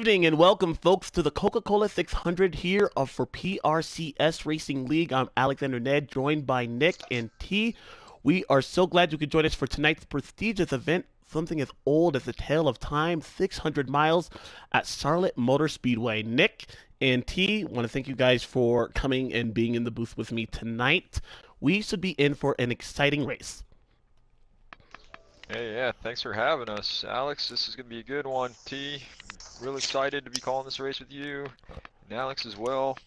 evening and welcome, folks, to the Coca-Cola 600 here for PRCS Racing League. I'm Alexander Ned, joined by Nick and T. We are so glad you could join us for tonight's prestigious event, something as old as the tale of time, 600 miles at Charlotte Motor Speedway. Nick and T, want to thank you guys for coming and being in the booth with me tonight. We should be in for an exciting race. Hey, yeah, thanks for having us, Alex. This is going to be a good one. T, real excited to be calling this race with you, and Alex as well.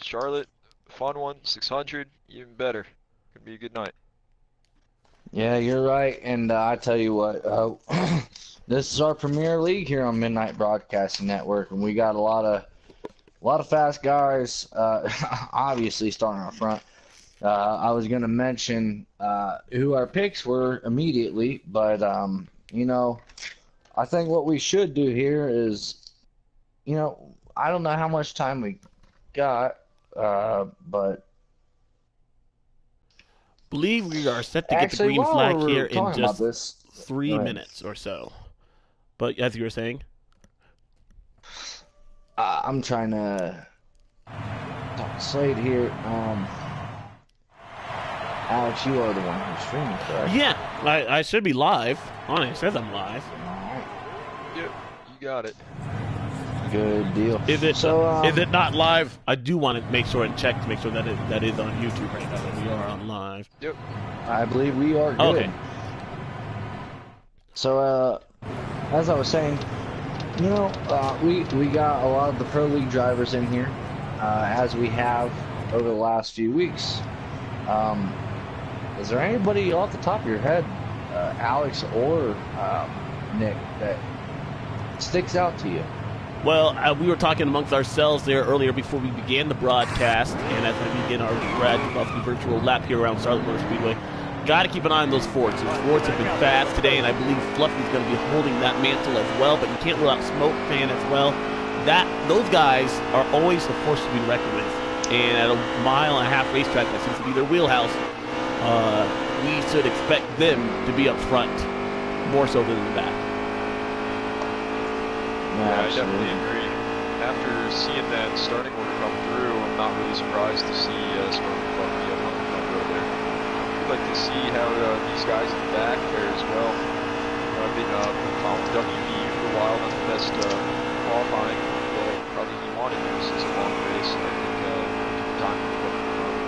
Charlotte, fun one, 600, even better. Gonna be a good night. Yeah, you're right, and I tell you what, this is our premier league here on Midnight Broadcasting Network, and we got a lot of fast guys, obviously starting up front. I was going to mention who our picks were immediately, but, you know, I think what we should do here is, you know, I don't know how much time we got, but... Believe we are set to get the green flag here in just this, 3 minutes or so. But as you were saying? I'm trying to talk Slade here. Alex, you are the one who's streaming, correct? Yeah, I should be live. It says I'm live. Yep, you got it. Good deal. Is it not live? I do want to make sure and check to make sure that that is on YouTube right now, that we are on live. Yep. I believe we are good. Okay. So, as I was saying, you know, we got a lot of the Pro League drivers in here, as we have over the last few weeks. Is there anybody off the top of your head, Alex or Nick, that sticks out to you? Well, we were talking amongst ourselves there earlier before we began the broadcast, and as we begin our gradual virtual lap here around Charlotte Motor Speedway, got to keep an eye on those Fords. Those Fords have been fast today, and I believe Fluffy's going to be holding that mantle as well, but you can't rule out Smoke Fan as well. Those guys are always a force to be reckoned with, and at a mile-and-a-half racetrack that seems to be their wheelhouse, we should expect them to be up front more so than in the back. Yeah, I definitely agree. After seeing that starting order come through, I'm not really surprised to see Smoke and Fluffy up on the front row there. I'd like to see how these guys in the back there as well. I've been following WBU for a while, not the best qualifying, but probably he wanted this. It's a long race, and I think time to look front.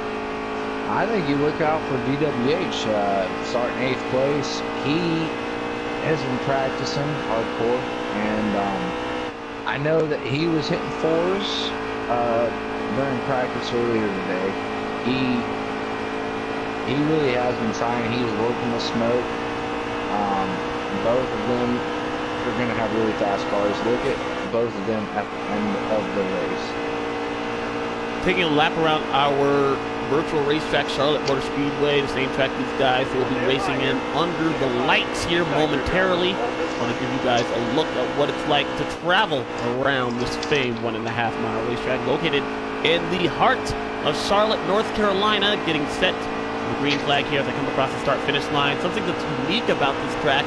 I think you look out for DWH, starting 8th place. He has been practicing hardcore, and I know that he was hitting 4s during practice earlier today. He really has been trying. He's working with Smoke. Both of them are going to have really fast cars. Look at both of them at the end of the race. Taking a lap around our virtual racetrack, Charlotte Motor Speedway, the same track these guys will be racing in under the lights here momentarily. I want to give you guys a look at what it's like to travel around this famed 1.5-mile racetrack located in the heart of Charlotte, North Carolina, getting set for the green flag here as I come across the start-finish line. Something that's unique about this track,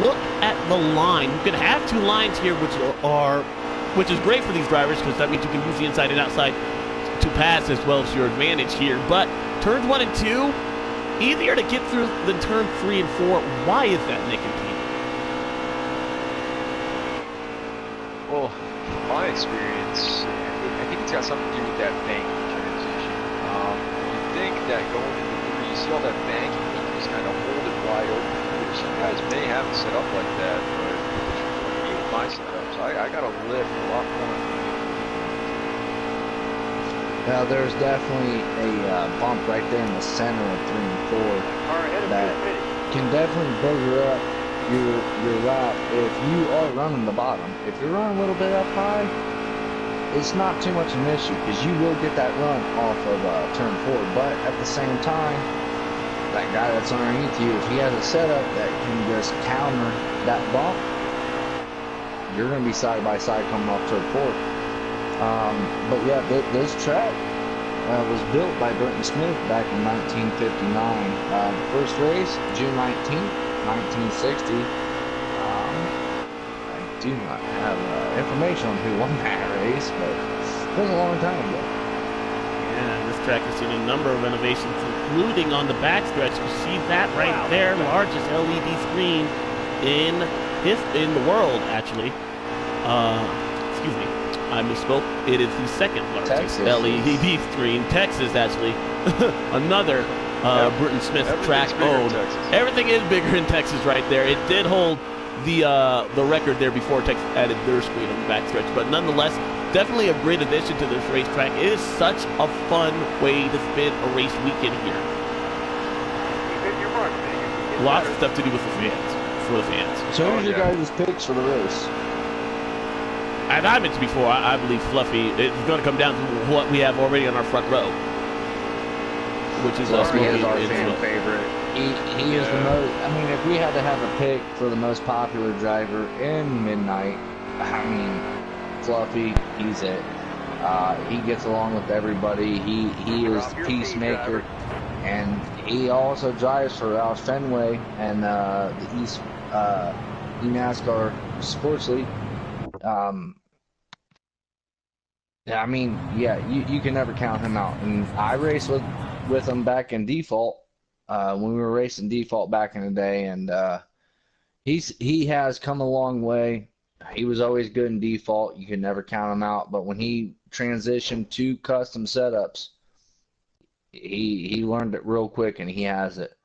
look at the line. You can have 2 lines here, which is great for these drivers because that means you can use the inside and outside to pass as well as your advantage here. But turns 1 and 2, easier to get through than turn 3 and 4. Why is that, Nick and Pete? Well, from my experience, I think it's got something to do with that banking transition. You think that going into the 3, you see all that banking, you can just kind of hold it wide open. Some guys may have it set up like that, but me with my setups, I got to lift a lot more. Now, there's definitely a bump right there in the center of 3 and 4 that can definitely booger up your lap if you are running the bottom. If you're running a little bit up high, it's not too much of an issue because you will get that run off of turn 4. But at the same time, that guy that's underneath you, if he has a setup that can just counter that bump, you're going to be side by side coming off turn 4. But yeah, this track was built by Burton Smith back in 1959. First race, June 19th, 1960. I do not have information on who won that race, but it was a long time ago. Yeah, this track has seen a number of innovations, including on the backstretch. You see that right there, largest LED screen in the world, actually. Excuse me, I misspoke. It is the second largest LED screen. Texas, actually, another Britton Smith track owned. Everything is bigger in Texas, right there. It did hold the record there before Texas added their screen on the backstretch, but nonetheless, definitely a great addition to this racetrack. It is such a fun way to spend a race weekend here. Lots of stuff to do with the fans, for the fans. So who's your guys' picks for the race? As I mentioned before, I believe Fluffy is going to come down to what we have already on our front row, which is Fluffy is our fan favorite. He is the most. I mean, if we had to have a pick for the most popular driver in Midnight, I mean, Fluffy, he's it. He gets along with everybody. He is the peacemaker, and he also drives for Roush Fenway and the East NASCAR Sports League. Yeah, I mean, yeah, you can never count him out. And I raced with him back in default when we were racing default back in the day, and he has come a long way. He was always good in default. You can never count him out. But when he transitioned to custom setups, he learned it real quick, and he has it.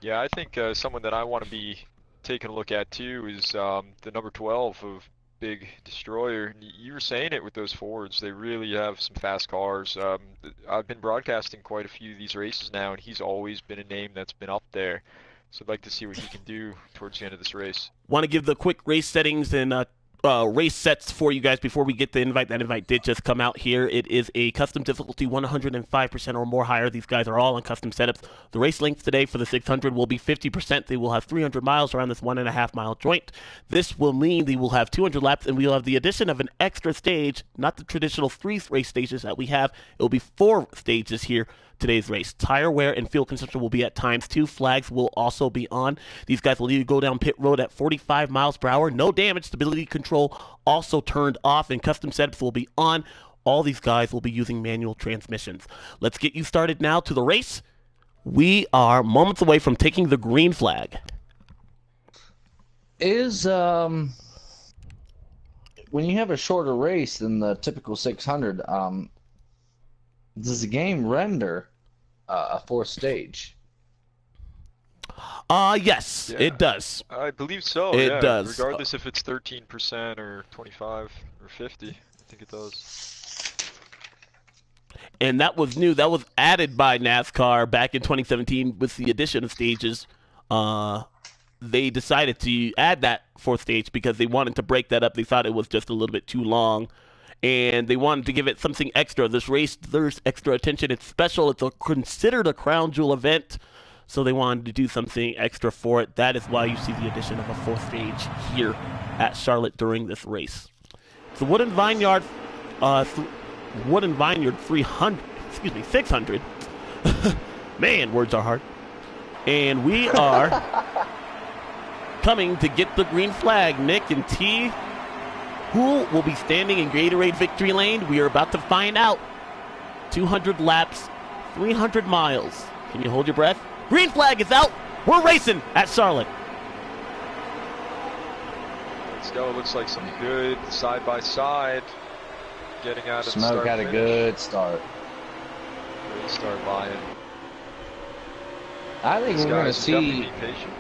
Yeah, I think someone that I want to be taking a look at too is the number 12 of Big Destroyer. You were saying it with those Fords. They really have some fast cars. I've been broadcasting quite a few of these races now, and he's always been a name that's been up there. So I'd like to see what he can do towards the end of this race. Want to give the quick race settings and race sets for you guys before we get the invite. That invite did just come out here. It is a custom difficulty 105% or more higher. These guys are all on custom setups. The race length today for the 600 will be 50%. They will have 300 miles around this 1.5 mile joint. This will mean they will have 200 laps, and we will have the addition of an extra stage, not the traditional 3 race stages that we have. It will be 4 stages here. Today's race. Tire wear and fuel consumption will be at times 2. Flags will also be on. These guys will need to go down pit road at 45 miles per hour. No damage. Stability control also turned off, and custom setups will be on. All these guys will be using manual transmissions. Let's get you started now to the race. We are moments away from taking the green flag. Is when you have a shorter race than the typical 600, does the game render a 4th stage? Yes, yeah, it does. I believe so. It does. Regardless if it's 13% or 25 or 50, I think it does. And that was new. That was added by NASCAR back in 2017 with the addition of stages. They decided to add that 4th stage because they wanted to break that up. They thought it was just a little bit too long, and they wanted to give it something extra. This race deserves extra attention. It's special. It's considered a crown jewel event, so they wanted to do something extra for it. That is why you see the addition of a 4th stage here at Charlotte during this race. The Wooden Vineyard 600. Man, words are hard. And we are coming to get the green flag. Nick and T, who will be standing in Gatorade Victory Lane? We are about to find out. 200 laps, 300 miles. Can you hold your breath? Green flag is out. We're racing at Charlotte. Let's go. Looks like some good side-by-side getting out of the start. Smoke had a good start. Great start lying. I think we're going to see... patient.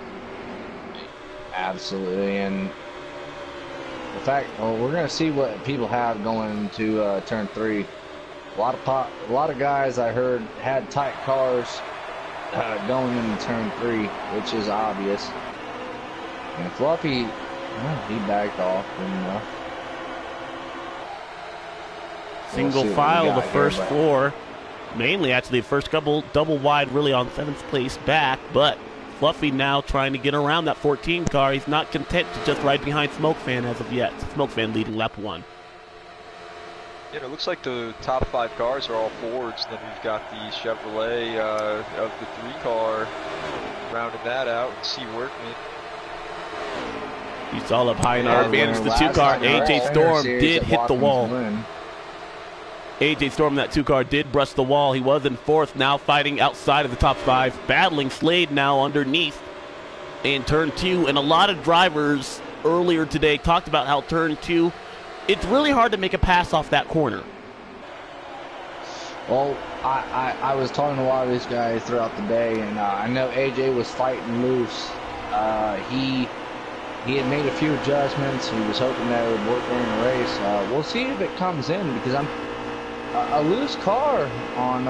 Absolutely, and the fact, we're going to see what people have going into turn 3. A lot of guys I heard had tight cars going into turn 3, which is obvious. And Fluffy, he backed off. And, Single file, the first 4. Mainly, actually, the first couple double wide, really on 7th place back, but Fluffy now trying to get around that 14 car. He's not content to just ride behind Smokefan as of yet. Smokefan leading lap 1. Yeah, it looks like the top 5 cars are all Fords. Then we've got the Chevrolet of the 3 car rounding that out, and C. Workman. He's all up high in our advantage. The 2-car, AJ Storm did hit the wall. AJ Storm, that 2-car, did brush the wall. He was in 4th, now fighting outside of the top 5. Battling Slade now underneath in turn 2. And a lot of drivers earlier today talked about how turn 2, it's really hard to make a pass off that corner. Well, I was talking to a lot of these guys throughout the day, and I know AJ was fighting loose. He had made a few adjustments. He was hoping that it would work during the race. We'll see if it comes in, because a loose car on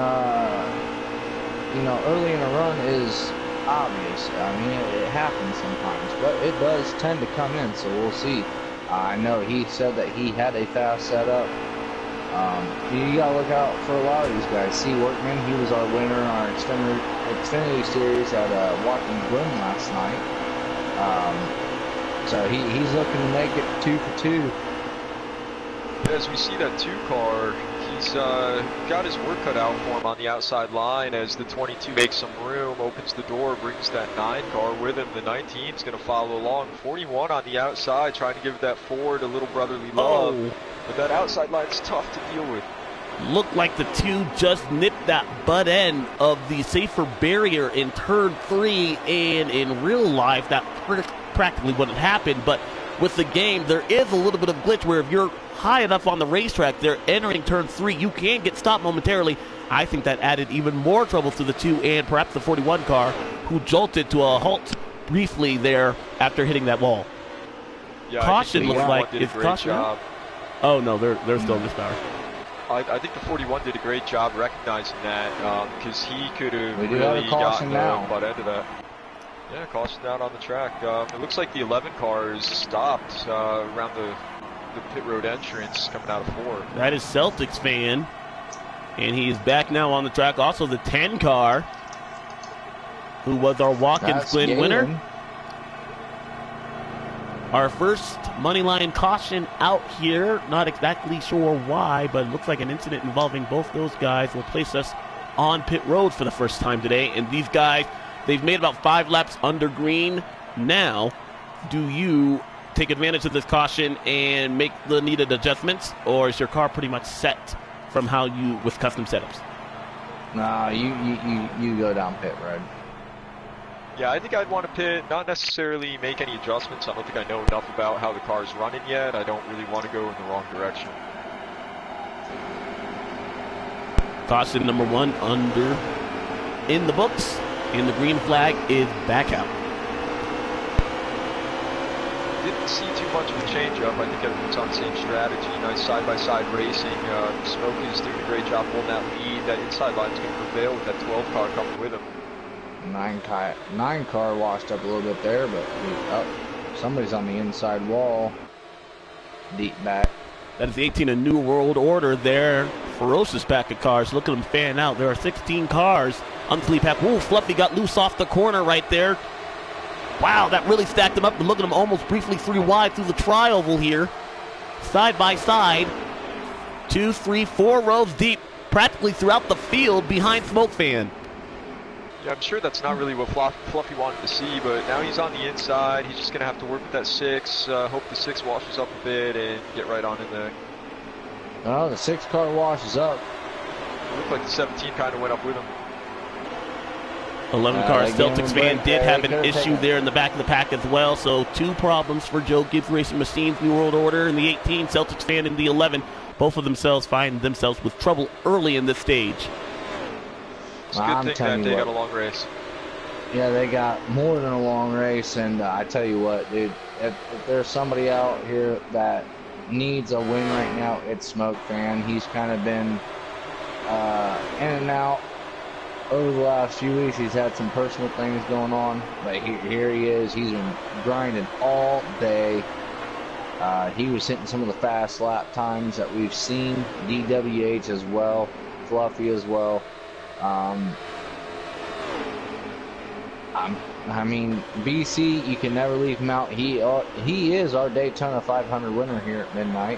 early in a run is obvious. I mean, it happens sometimes, but it does tend to come in. So we'll see. I know he said that he had a fast setup. You gotta look out for a lot of these guys. See Workman, he was our winner in our Xfinity Series at Watkins Glen last night. So he's looking to make it 2 for 2. As we see that 2-car, he's got his work cut out for him on the outside line as the 22 makes some room, opens the door, brings that 9-car with him. The 19 is going to follow along. 41 on the outside, trying to give that Ford a little brotherly love. But that outside line's tough to deal with. Looked like the 2 just nipped that butt end of the safer barrier in turn 3, and in real life that practically wouldn't happen. But with the game, there is a little bit of glitch where if you're high enough on the racetrack, they're entering turn 3, you can get stopped momentarily. I think that added even more trouble to the 2 and perhaps the 41 car, who jolted to a halt briefly there after hitting that wall. Yeah, Caution looks like it's caution. Oh no, they're still in this power. I think the 41 did a great job recognizing that, because he could have really gotten now. the butt end of that. Yeah, caution out on the track. It looks like the 11 car is stopped around the pit road entrance coming out of 4. That is Celtics fan, and he is back now on the track. Also the 10 car, who was our Watkins Glen winner. Our first moneyline caution out here. Not exactly sure why, but it looks like an incident involving both those guys will place us on pit road for the first time today. And these guys, they've made about 5 laps under green. Now, do you take advantage of this caution and make the needed adjustments, or is your car pretty much set from how you, with custom setups? No, you go down pit road. Yeah, I think I'd want to pit, not necessarily make any adjustments. I don't think I know enough about how the car's running yet. I don't really want to go in the wrong direction. Caution number 1 under in the books, and the green flag is back out. Didn't see too much of a change-up. I think everyone's on the same strategy. Nice side-by-side racing. Smoke is doing a great job holding that lead. That inside line's going to prevail with that 12 car coming with him. 9 car washed up a little bit there, but somebody's on the inside wall, deep back. That is the 18, a New World Order there. Ferocious pack of cars. Look at them fan out. There are 16 cars on the lead pack. Ooh, Fluffy got loose off the corner right there. Wow, that really stacked them up. And look at them almost briefly 3 wide through the tri-oval here. Side by side. 2, 3, 4 rows deep, practically throughout the field behind Smoke Fan. Yeah, I'm sure that's not really what Fluffy wanted to see, but now he's on the inside. He's just going to have to work with that 6. Hope the 6 washes up a bit and get right on in there. Oh, the 6 car washes up. It looked like the 17 kind of went up with him. 11 car Celtics fan did have an issue there in the back of the pack as well, so 2 problems for Joe Gibbs Racing Machines, New World Order in the 18, Celtics fan in the 11. Both of themselves find themselves with trouble early in this stage. It's a good thing that they got a long race. Yeah, they got more than a long race, and I tell you what, dude, if there's somebody out here that needs a win right now, it's Smoke Fan. He's kind of been in and out over the last few weeks. He's had some personal things going on, but here he is. He's been grinding all day. He was hitting some of the fast lap times that we've seen. DWH as well, Fluffy as well. I mean, BC, you can never leave him out. He is our Daytona 500 winner here at midnight.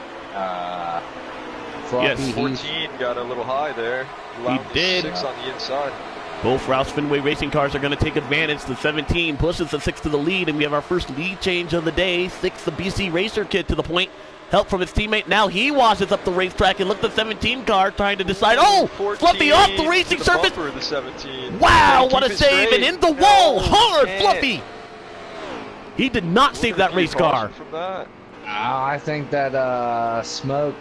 Fluffy, yes, 14 got a little high there. He did. 6 on the inside. Both Roush Fenway racing cars are going to take advantage. The 17 pushes the 6 to the lead, and we have our first lead change of the day. 6, the BC Racer Kid to the point. Help from his teammate. Now he washes up the racetrack, and look at the 17 car trying to decide. Oh, Fluffy off the racing surface. The 17. Wow, what a save, and in the wall, hard, Fluffy. He did not save that race car. I think that Smoke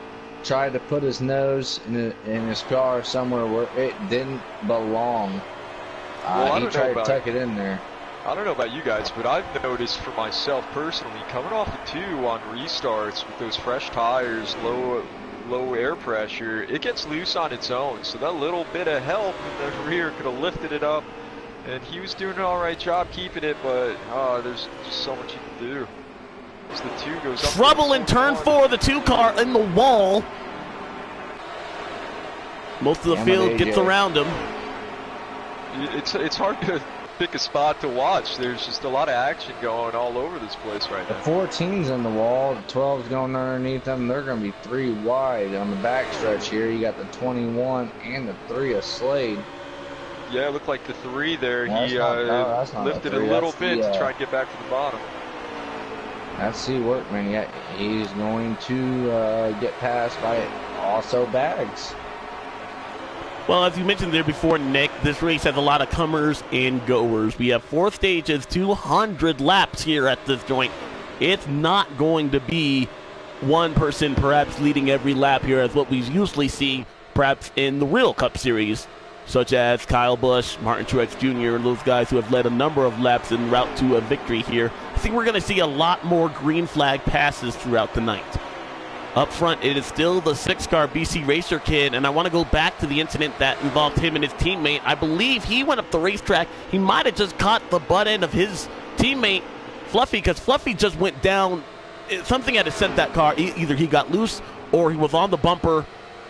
tried to put his nose in his car somewhere where it didn't belong. He tried to tuck it in there. I don't know about you guys, but I've noticed for myself personally, coming off the 2 on restarts with those fresh tires, low air pressure, it gets loose on its own. So that little bit of help in the rear could have lifted it up, and he was doing an all right job keeping it, but there's just so much he can do. As the 2 goes up. Trouble in turn 4, the 2 car in the wall. Most of the field gets around him. It's hard to pick a spot to watch. There's just a lot of action going all over this place right now. The 14's in the wall, the 12's going underneath them. They're going to be 3 wide on the backstretch here. You got the 21 and the 3 of Slade. Yeah, it looked like the 3 there. He lifted a little bit to try and get back to the bottom. That's C Workman. Yeah, he's going to get passed by also Bags. Well, as you mentioned there before, Nick, this race has a lot of comers and goers. We have 4 stages, 200 laps here at this joint. It's not going to be one person perhaps leading every lap here as what we usually see perhaps in the real Cup Series, such as Kyle Busch, Martin Truex Jr., and those guys who have led a number of laps en route to a victory here. I think we're going to see a lot more green flag passes throughout the night. Up front, it is still the 6-car BC Racer Kid, and I want to go back to the incident that involved him and his teammate. I believe he went up the racetrack. He might have just caught the butt end of his teammate, Fluffy, because Fluffy just went down. Something had to sent that car. Either he got loose or he was on the bumper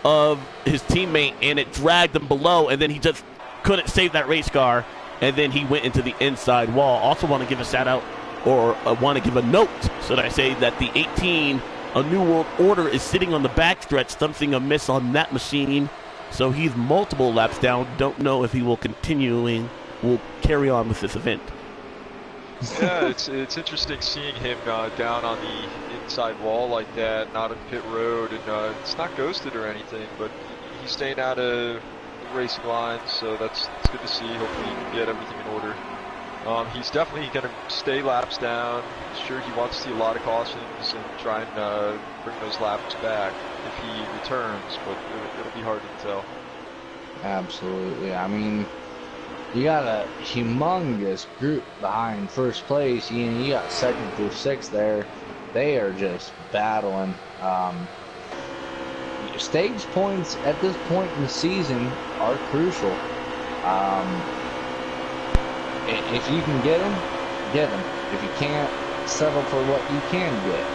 of his teammate, and it dragged him below, and then he just couldn't save that race car, and then he went into the inside wall. Also want to give a shout-out, or want to give a note, should I say, that the 18... A New World Order is sitting on the backstretch, something amiss on that machine. So he's multiple laps down. Don't know if he will carry on with this event. Yeah, it's interesting seeing him down on the inside wall like that, not on pit road, and it's not ghosted or anything, but he's staying out of the racing lines, so that's good to see. Hopefully he can get everything in order. He's definitely going to stay laps down. Sure, he wants to see a lot of cautions and try and bring those laps back if he returns, but it'll be hard to tell. Absolutely. I mean, you got a humongous group behind first place. You got 2nd through 6th there. They are just battling. Stage points at this point in the season are crucial. If you can get them, get them. If you can't, settle for what you can get.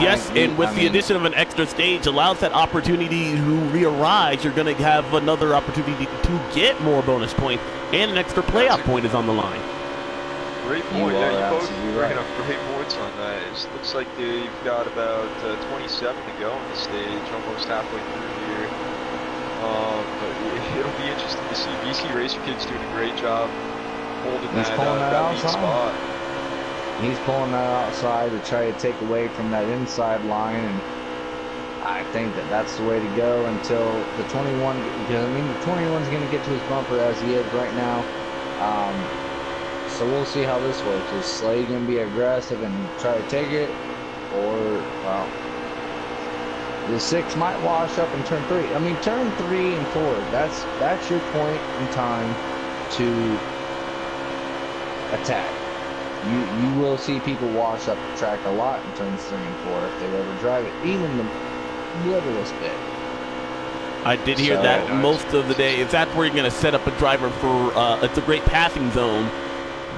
Yes, and with the addition of an extra stage allows that opportunity to re-arise. You're going to have another opportunity to get more bonus points, and an extra playoff point is on the line. Great point. Yeah, you both bringing up great points on that. It looks like they've got about 27 to go on the stage, almost halfway through here. But it'll be interesting to see. BC Racer Kid's doing a great job holding that lead spot. He's pulling that outside to try to take away from that inside line, and I think that's the way to go until the 21, because I mean the 21's going to get to his bumper as he is right now. So we'll see how this works. Is Slade going to be aggressive and try to take it, or well, the 6 might wash up in turn 3. I mean, turn 3 and 4. That's your point in time to attack. You will see people wash up the track a lot in turns 3 and 4 if they ever drive it, even the littlest bit. I did hear that most of the day. If that's where you're going to set up a driver for, it's a great passing zone.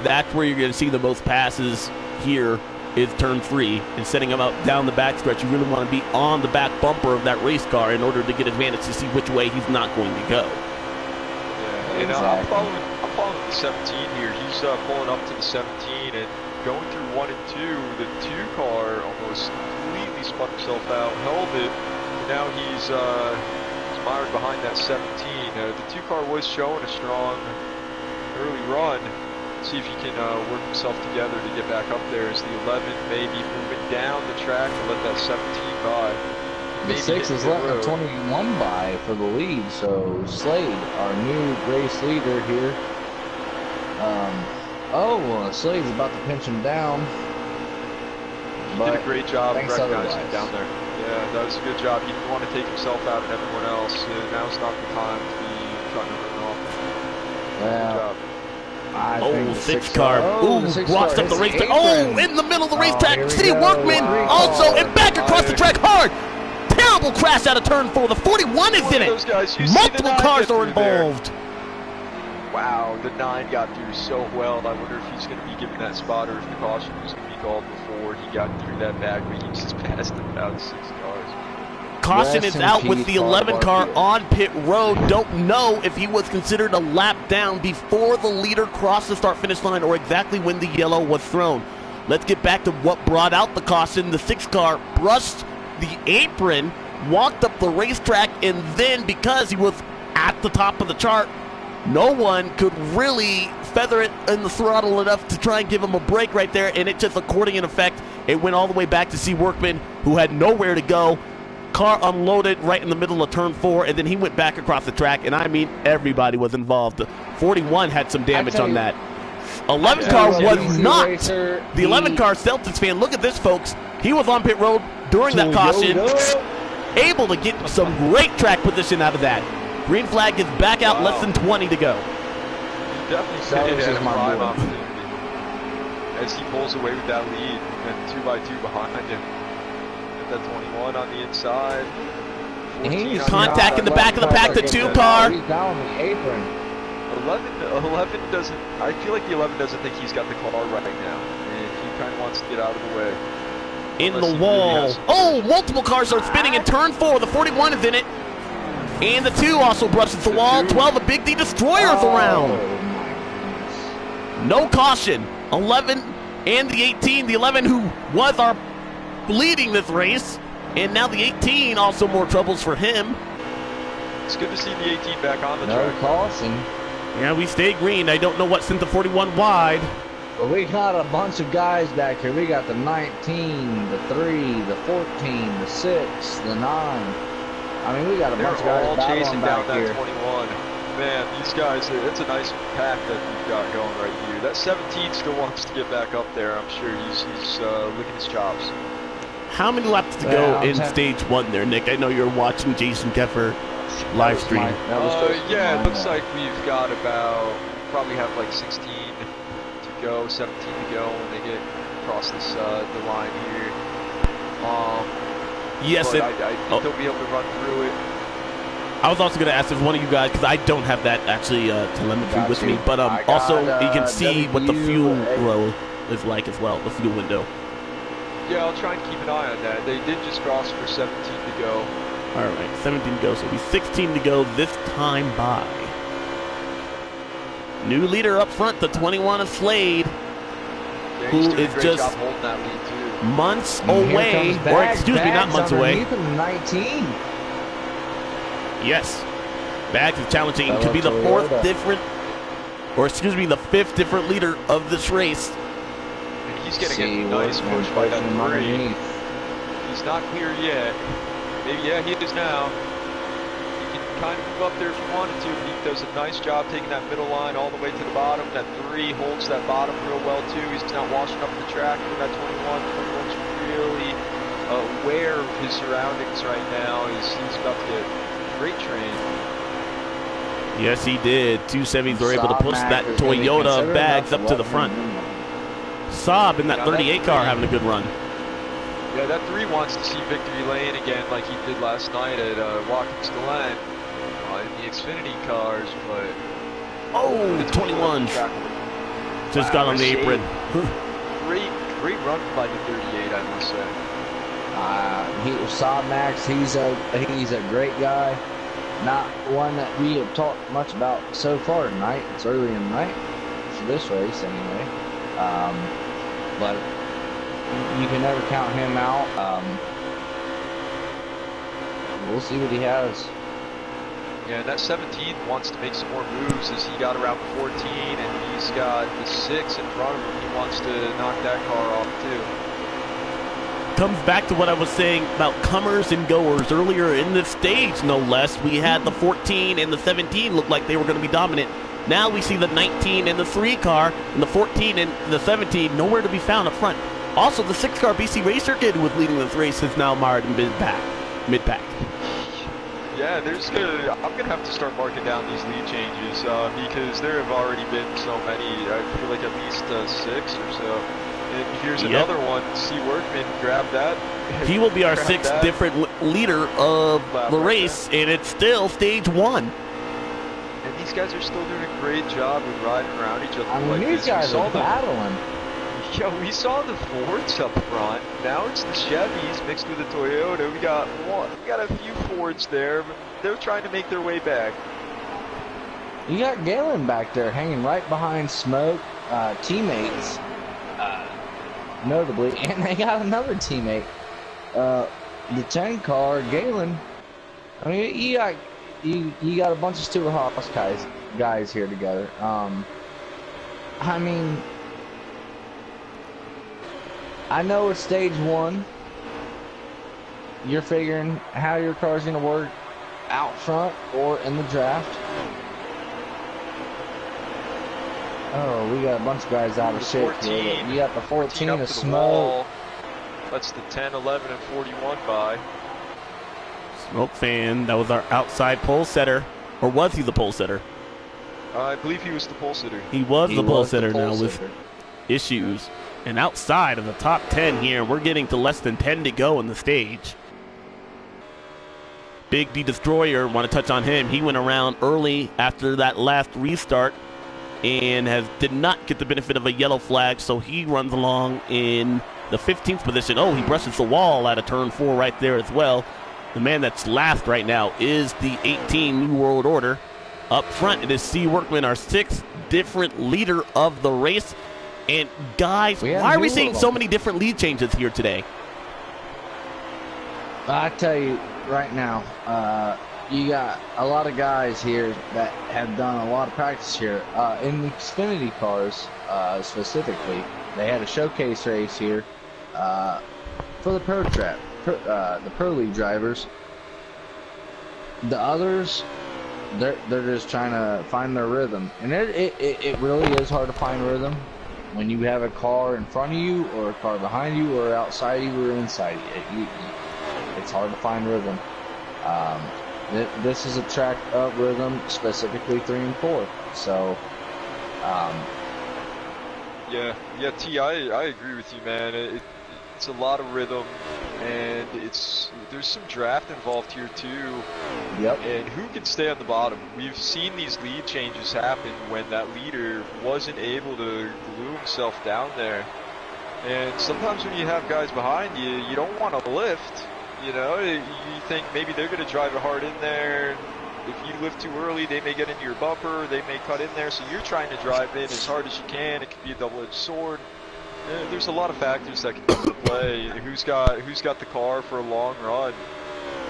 That's where you're going to see the most passes here is turn 3, and setting them out down the backstretch. You really want to be on the back bumper of that race car in order to get advantage to see which way he's not going to go. Yeah, and I'm following the 17 here. He's pulling up to the 17 and going through 1 and 2. The 2 car almost completely spun himself out, held it. And now he's mired behind that 17. The 2 car was showing a strong early run. See if he can work himself together to get back up there as the 11 may be moving down the track to let that 17 by. The 6 is letting the 21 by for the lead, so Slade, our new race leader here. Slade's about to pinch him down. He did a great job recognizing him down there. Yeah, that was a good job. He didn't want to take himself out and everyone else. Now's not the time to be cutting him off. Yeah. Good job. Oh, 6 car. Watched up the racetrack. Oh, in the middle of the racetrack. City Workman also, and back across the track hard. Terrible crash out of turn 4. The 41 is in it. Multiple cars are involved. Wow, the 9 got through so well. I wonder if he's going to be given that spot or if the caution was going to be called before he got through that back, but he just passed about 6 cars. Caution is out with the 11 car on pit road. Don't know if he was considered a lap down before the leader crossed the start-finish line or exactly when the yellow was thrown. Let's get back to what brought out the caution. The 6 car brushed the apron, walked up the racetrack, and then because he was at the top of the chart, no one could really feather it in the throttle enough to try and give him a break right there, and it just accordion effect. It went all the way back to C. Workman, who had nowhere to go. Car unloaded right in the middle of turn 4, and then he went back across the track, and I mean everybody was involved. 41 had some damage on that. 11 car was not. The 11 car Celtics fan, look at this, folks. He was on pit road during that caution, able to get some great track position out of that. Green flag is back out, less than 20 to go. He definitely said it had a prime opportunity as he pulls away with that lead, and 2 by 2 behind him. That 21 on the inside. He's contact in the back of the pack, the 2 car. He's down the apron. 11 doesn't, I feel like the 11 doesn't think he's got the car right now. And he kind of wants to get out of the way. In the wall. Oh, multiple cars are spinning in turn 4. The 41 is in it. And the 2 also brushes the wall. 12, a Big D Destroyer's around. No caution. 11 and the 18. The 11 who was our leading this race, and now the 18, also more troubles for him. It's good to see the 18 back on the track. No caution. Yeah, we stayed green. I don't know what sent the 41 wide. Well, we got a bunch of guys back here. We got the 19, the 3, the 14, the 6, the 9. I mean, we got a bunch of guys chasing down back here. That 21. Man, these guys, it's a nice pack that we've got going right here. That 17 still wants to get back up there. I'm sure he's licking his chops. How many laps to go in stage 1 there, Nick? I know you're watching Jason Keffer live stream. Yeah, it looks like we've got probably have like 16 to go, 17 to go when they get across this the line here. Yes, I think they'll be able to run through it. I was also going to ask if one of you guys, because I don't have that actually telemetry with me, but also you can see what the fuel row is like as well, the fuel window. Yeah, I'll try and keep an eye on that. They did just cross for 17 to go. All right, 17 to go, so it'll be 16 to go this time by. New leader up front, the 21 of Slade, Yeah, who is just holding that lead too. Months away, or excuse me, not months away. 19. Yes, Bags is challenging to be the 4th different, or excuse me, the 5th different leader of this race. And he's getting a nice push by that 3. He's not clear yet. Maybe, yeah, he is now. He can kind of move up there if he wanted to. He does a nice job taking that middle line all the way to the bottom. That 3 holds that bottom real well too. He's not washing up the track with that 21. 21's really aware of his surroundings right now. He's about to get freight train. Yes, he did. 270s were able to push that Toyota Bags up to the front. Saab in that 38 car having a good run. Yeah, that 3 wants to see victory lane again like he did last night at Watkins Glen in the Xfinity cars, but... Oh, 21 just got on the apron. Great run by the 38, I must say. Saab Max, he's a great guy. Not one that we have talked much about so far tonight. It's early in the night for this race anyway. But you can never count him out. We'll see what he has. Yeah, and that 17 wants to make some more moves as he got around the 14, and he's got the 6 in front of him. He wants to knock that car off, too. Comes back to what I was saying about comers and goers earlier in this stage, no less. We had the 14 and the 17 look like they were going to be dominant. Now we see the 19 and the 3 car, and the 14 and the 17 nowhere to be found up front. Also, the 6 car BC Racer kid who was leading this race has now mired in mid-pack. Yeah, I'm gonna have to start marking down these lead changes because there have already been so many. I feel like at least 6 or so. And here's another one. See Workman grab that. He will be our 6th different leader of the race, and it's still stage 1. And these guys are still doing a great job with riding around each other. I mean, these guys are battling. Yeah, we saw the Fords up front. Now it's the Chevys mixed with the Toyota. We got a few Fords there, but they're trying to make their way back. You got Galen back there hanging right behind Smoke teammates, notably, and they got another teammate, the 10 car, Galen. I mean, you got a bunch of Stuart Haas guys here together. I mean, I know it's stage 1. You're figuring how your car's going to work out front or in the draft. Oh, we got a bunch of guys out of shape here. You got the 14 of Smoke. That's the 10, 11, and 41 by. Smoke fan, that was our outside pole setter. Or was he the pole setter? I believe he was the pole sitter. He was the pole sitter now with issues. And outside of the top 10 here, we're getting to less than 10 to go in the stage. Big D Destroyer, want to touch on him. He went around early after that last restart and did not get the benefit of a yellow flag, so he runs along in the 15th position. Oh, he brushes the wall out of turn 4 right there as well. The man that's last right now is the 18 New World Order. Up front, it is C. Workman, our 6th different leader of the race. And guys, why are we seeing so many different lead changes here today? I tell you right now, you got a lot of guys here that have done a lot of practice here. In the Xfinity cars, specifically, they had a showcase race here for the the Pro League drivers. The others, they're just trying to find their rhythm, and it really is hard to find rhythm when you have a car in front of you or a car behind you or outside you or inside you. It's hard to find rhythm. This is a track of rhythm, specifically 3 and 4. So, yeah, T, I agree with you, man. It's a lot of rhythm, and there's some draft involved here too. Yep. And who can stay on the bottom? We've seen these lead changes happen when that leader wasn't able to glue himself down there. And sometimes when you have guys behind you, you don't want to lift. You know, you think maybe they're going to drive it hard in there. If you lift too early, they may get into your bumper. They may cut in there. So you're trying to drive in as hard as you can. It could be a double-edged sword. There's a lot of factors that can come into play. Who's got the car for a long run,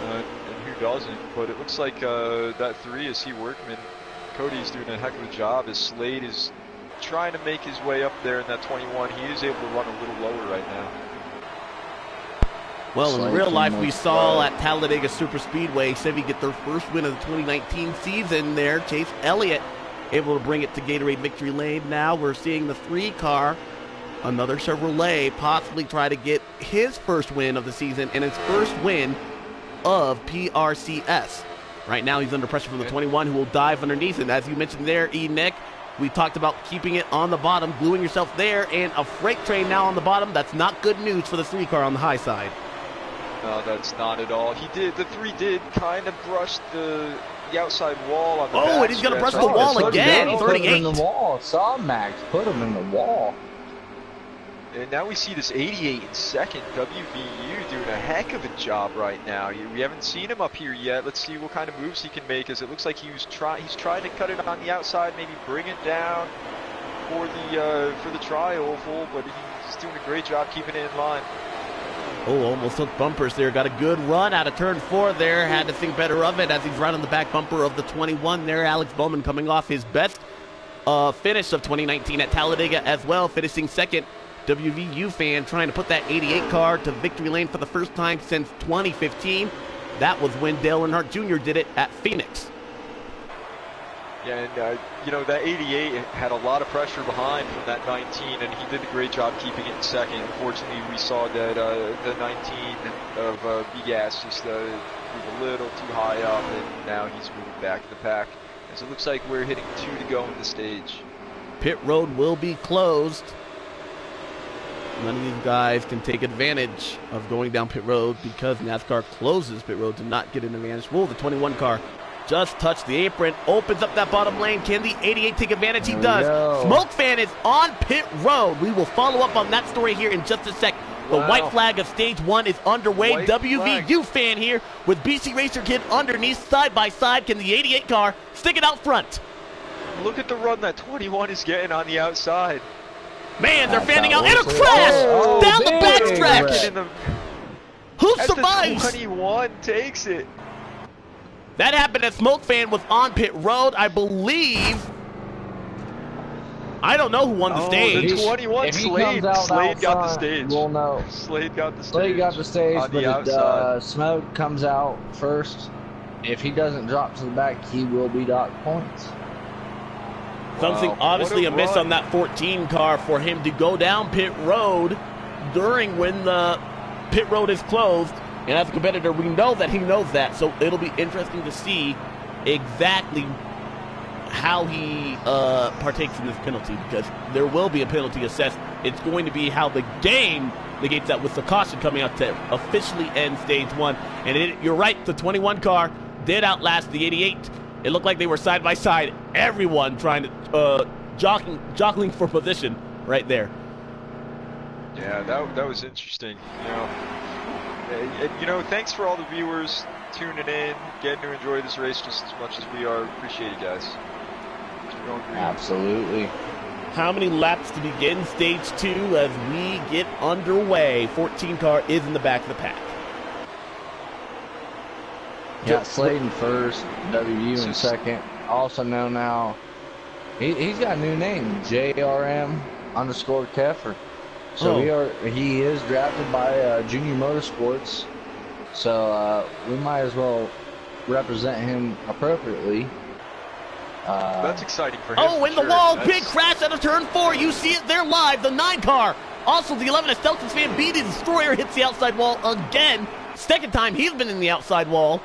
and who doesn't? But it looks like that 3 is C. Workman. Cody's doing a heck of a job. As Slade is trying to make his way up there in that 21. He is able to run a little lower right now. Well, in real life, we saw at Talladega Super Speedway, Chevy get their first win of the 2019 season there. Chase Elliott able to bring it to Gatorade Victory Lane. Now we're seeing the 3 car, another Chevrolet, possibly try to get his first win of the season and his first win of PRCS. Right now he's under pressure from the 21 who will dive underneath. And as you mentioned there, Nick, we talked about keeping it on the bottom, gluing yourself there, and a freight train now on the bottom. That's not good news for the 3 car on the high side. No, that's not at all. The 3 did kind of brush the outside wall on the back and he's going to brush the wall again. 38. Put him in the wall. Saw Max put him in the wall. And now we see this 88 in second. WVU doing a heck of a job right now. We haven't seen him up here yet. Let's see what kind of moves he can make, as it looks like he's trying to cut it on the outside, maybe bring it down for the tri-oval, but he's doing a great job keeping it in line. Oh, almost took bumpers there. Got a good run out of turn 4 there. Had to think better of it as he's right on the back bumper of the 21 there. Alex Bowman coming off his best finish of 2019 at Talladega as well, finishing second. WVU fan trying to put that 88 car to victory lane for the first time since 2015. That was when Dale Earnhardt Jr. did it at Phoenix. Yeah, and you know, that 88 had a lot of pressure behind from that 19, and he did a great job keeping it in second. Unfortunately, we saw that the 19 of Bigas just moved a little too high up, and now he's moving back in the pack. And so it looks like we're hitting 2 to go in the stage. Pit road will be closed. None of these guys can take advantage of going down pit road because NASCAR closes pit road to not get an advantage. Well, the 21 car just touched the apron, opens up that bottom lane. Can the 88 take advantage? He does. Smoke Fan is on pit road. We will follow up on that story here in just a sec. The white flag of stage 1 is underway. White WVU fan here with BC Racer Kid underneath, side by side. Can the 88 car stick it out front? Look at the run that 21 is getting on the outside. Man, they're fanning out, and a crash down the backstretch. Who survives? 21 takes it. That happened as Smoke Fan was on pit road, I believe. I don't know who won the stage. The 21, Slade got the stage. We'll know. Slade got the stage. Slade got the stage, on the but outside. Smoke comes out first. If he doesn't drop to the back, he will be docked points. Something obviously amiss on that 14 car for him to go down pit road during when the pit road is closed. And as a competitor, we know that he knows that. So it'll be interesting to see exactly how he partakes in this penalty, because there will be a penalty assessed. It's going to be how the game negates that with the caution coming out to officially end stage 1. And you're right, the 21 car did outlast the 88. It looked like they were side by side. Everyone trying to jockeying for position right there. Yeah, that was interesting. You know, thanks for all the viewers tuning in, getting to enjoy this race just as much as we are. Appreciate it, guys. Absolutely. How many laps to begin stage 2 as we get underway? 14 car is in the back of the pack. Got Slade in first, WU in second. Also known now, he's got a new name, JRM_Keffer. So he is drafted by Junior Motorsports. So we might as well represent him appropriately. That's exciting for him. Oh, in the wall, big crash out of turn 4. You see it there live. The 9 car. Also, the 11 Esteltis fan, BD Destroyer, hits the outside wall again. Second time he's been in the outside wall.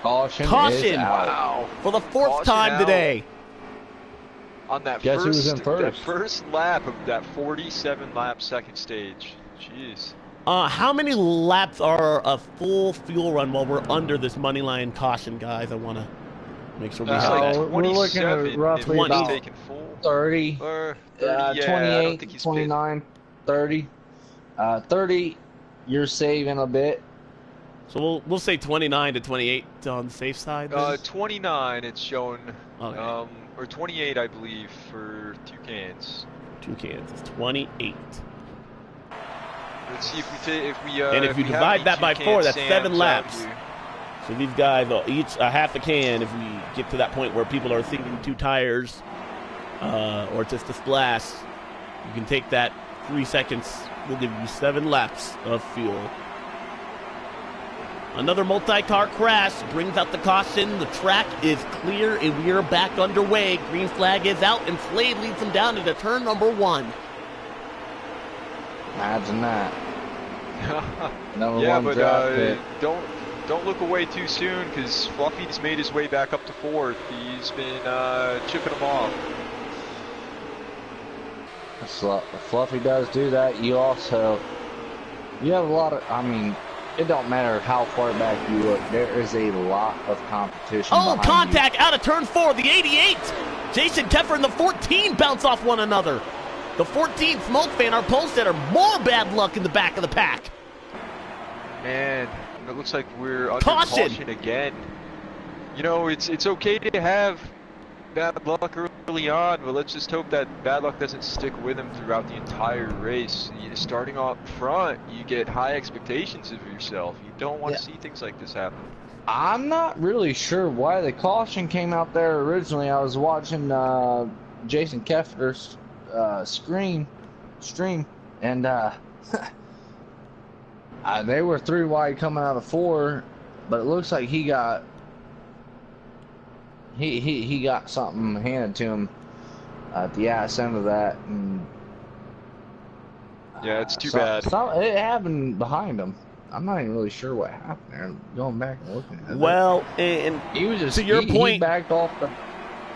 Caution wow. For the 4th time today. On that Guess who was in first? That first lap of that 47-lap second stage. Jeez. How many laps are a full fuel run while we're under this money line caution, guys? I want to make sure we have that. We're looking at roughly about 30, 28, 29, 30. 30, you're saving a bit. So we'll say 29 to 28 on the safe side. 29, it's showing. Okay. Or 28, I believe, for 2 cans. 2 cans. It's 28. Let's see if we and if you divide that by 4, that's 7 laps. So these guys are each a half a can. If we get to that point where people are thinking 2 tires or just a splash, you can take that 3 seconds. We'll give you 7 laps of fuel. Another multi-car crash brings out the caution. The track is clear, and we are back underway. Green flag is out, and Slade leads them down into turn number 1. Imagine that. Yeah, but don't look away too soon, because Fluffy's made his way back up to 4th. He's been chipping them off. Fluffy does do that. You have a lot of, I mean, it don't matter how far back you look. There is a lot of competition. Oh, contact out of turn 4. The 88. Jason Keffer and the 14 bounce off one another. The 14 Smoke Fan, our pole setter, more bad luck in the back of the pack. Man, it looks like we're under caution again. You know, it's okay to have bad luck early early on, but let's just hope that bad luck doesn't stick with him throughout the entire race. Starting up front, you get high expectations of yourself. You don't want to see things like this happen. I'm not really sure why the caution came out there originally. I was watching Jason Kefter's stream, and they were 3 wide coming out of 4, but it looks like he got something handed to him at the ass end of that, and yeah, it's too bad. It happened behind him. I'm not even really sure what happened there. I'm going back and looking at it. Well, and he was just to your point, he backed off the.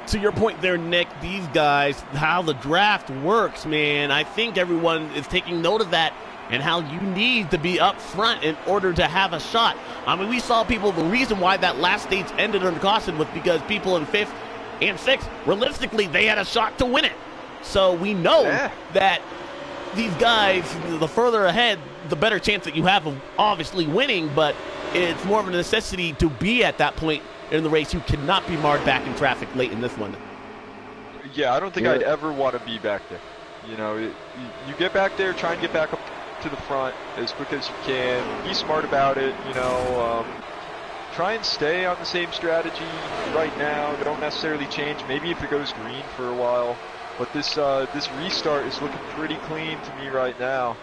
To your point there, Nick, these guys, how the draft works, man, I think everyone is taking note of that and how you need to be up front in order to have a shot. I mean, we saw people, the reason why that last stage ended under caution was because people in 5th and 6th, realistically, they had a shot to win it. So we know that these guys, the further ahead, the better chance that you have of obviously winning, but it's more of a necessity to be at that point in the race. You cannot be marred back in traffic late in this one. Yeah, I don't think I'd ever want to be back there. You know, you get back there, try and get back up to the front as quick as you can. Be smart about it, you know. Try and stay on the same strategy right now. Don't necessarily change. Maybe if it goes green for a while. But this restart is looking pretty clean to me right now.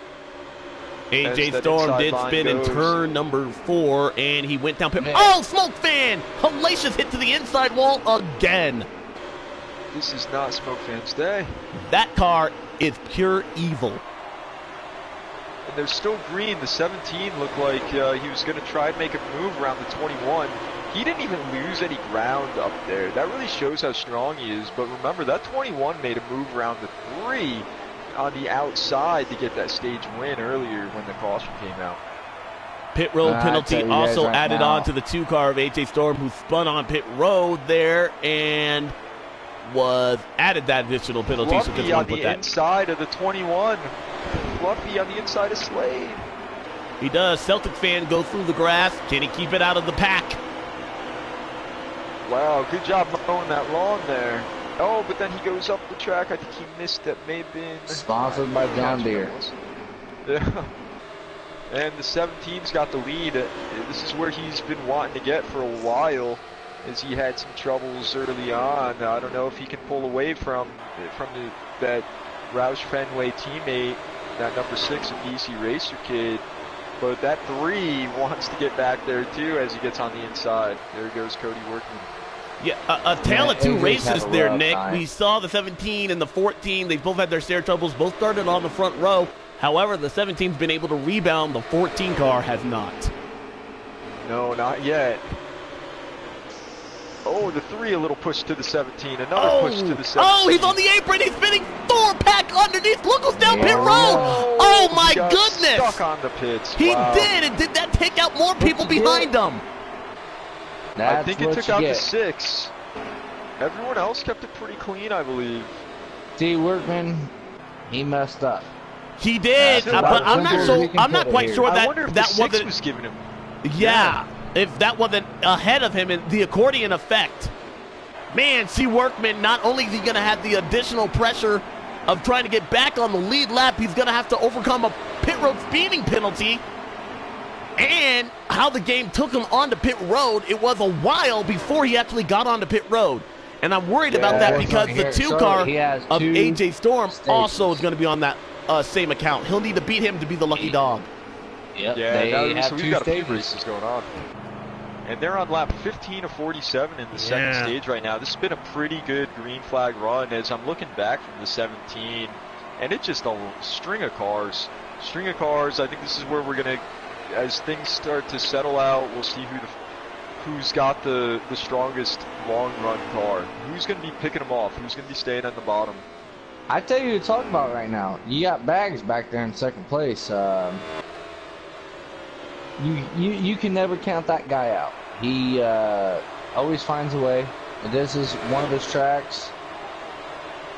AJ Storm did spin in turn number 4, and he went down pit. Oh, smoke fan! Hellacious hit to the inside wall again. This is not smoke fan's day. That car is pure evil. And they're still green. The 17 looked like he was going to try and make a move around the 21. He didn't even lose any ground up there. That really shows how strong he is. But remember, that 21 made a move around the 3 on the outside to get that stage win earlier when the caution came out. Pit road penalty also added on to the 2 car of AJ Storm, who spun on pit road there and was added that additional penalty. Fluffy on the inside of the 21. Fluffy on the inside of Slade. He does. Celtic fan go through the grass. Can he keep it out of the pack? Wow, good job mowing that lawn there. Oh, but then he goes up the track. I think he missed that. May have been sponsored by John Deere. Yeah. And the 17's got the lead. This is where he's been wanting to get for a while, as he had some troubles early on. I don't know if he can pull away from that Roush Fenway teammate, that number 6 of DC Racer kid. But that 3 wants to get back there too as he gets on the inside. There goes Cody Workman. Yeah, a tale of 2 races there, Nick. We saw the 17 and the 14. They both had their stair troubles. Both started on the front row. However, the 17's been able to rebound. The 14 car has not. No, not yet. Oh, the 3 a little push to the 17. Another push to the 17. Oh, he's on the apron. He's spinning 4 pack underneath. Look who's down pit road. Oh, my goodness. Stuck on the pits. He did. And did that take out more people behind him? I think it took out the 6. Everyone else kept it pretty clean, I believe. D. Workman, he messed up. He did, but I'm not quite sure that that was giving him. Yeah, if that wasn't ahead of him in the accordion effect. Man, C. Workman, not only is he going to have the additional pressure of trying to get back on the lead lap, he's going to have to overcome a pit road speeding penalty. And how the game took him onto pit road, it was a while before he actually got onto pit road. And I'm worried about that because the 2 car of AJ Storm also is going to be on that same account. He'll need to beat him to be the lucky dog. Yep, so we've got a few races going on. And they're on lap 15 of 47 in the second stage right now. This has been a pretty good green flag run as I'm looking back from the 17. And it's just a string of cars. I think this is where we're going to, as things start to settle out, we'll see who's got the strongest long run car. Who's going to be picking them off? Who's going to be staying on the bottom? I tell you to talk about right now. You got Bags back there in second place. You can never count that guy out. He always finds a way. This is one of his tracks.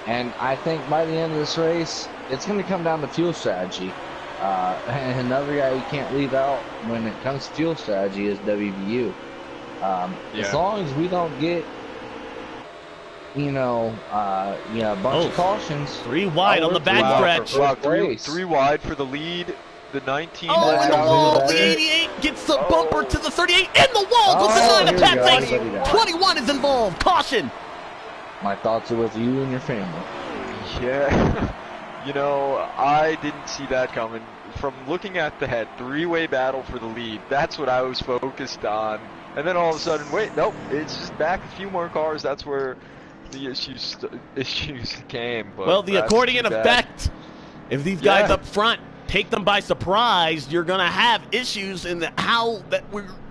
And I think by the end of this race, it's going to come down to fuel strategy. And another guy you can't leave out when it comes to fuel strategy is WVU. As long as we don't get you know, yeah, a bunch of cautions. 3 wide on the backstretch. Wow, three wide for the lead. The 19. Oh, in the wall. The 88 gets the bumper to the 38. In the wall goes the 9 of Pat 80. 21 is involved. Caution. My thoughts are with you and your family. Yeah. You know, I didn't see that coming. From looking at the head, 3-way battle for the lead. That's what I was focused on. And then all of a sudden, wait, nope, it's just back a few more cars. That's where the issues came. But well, the accordion effect. If these guys up front take them by surprise, you're going to have issues in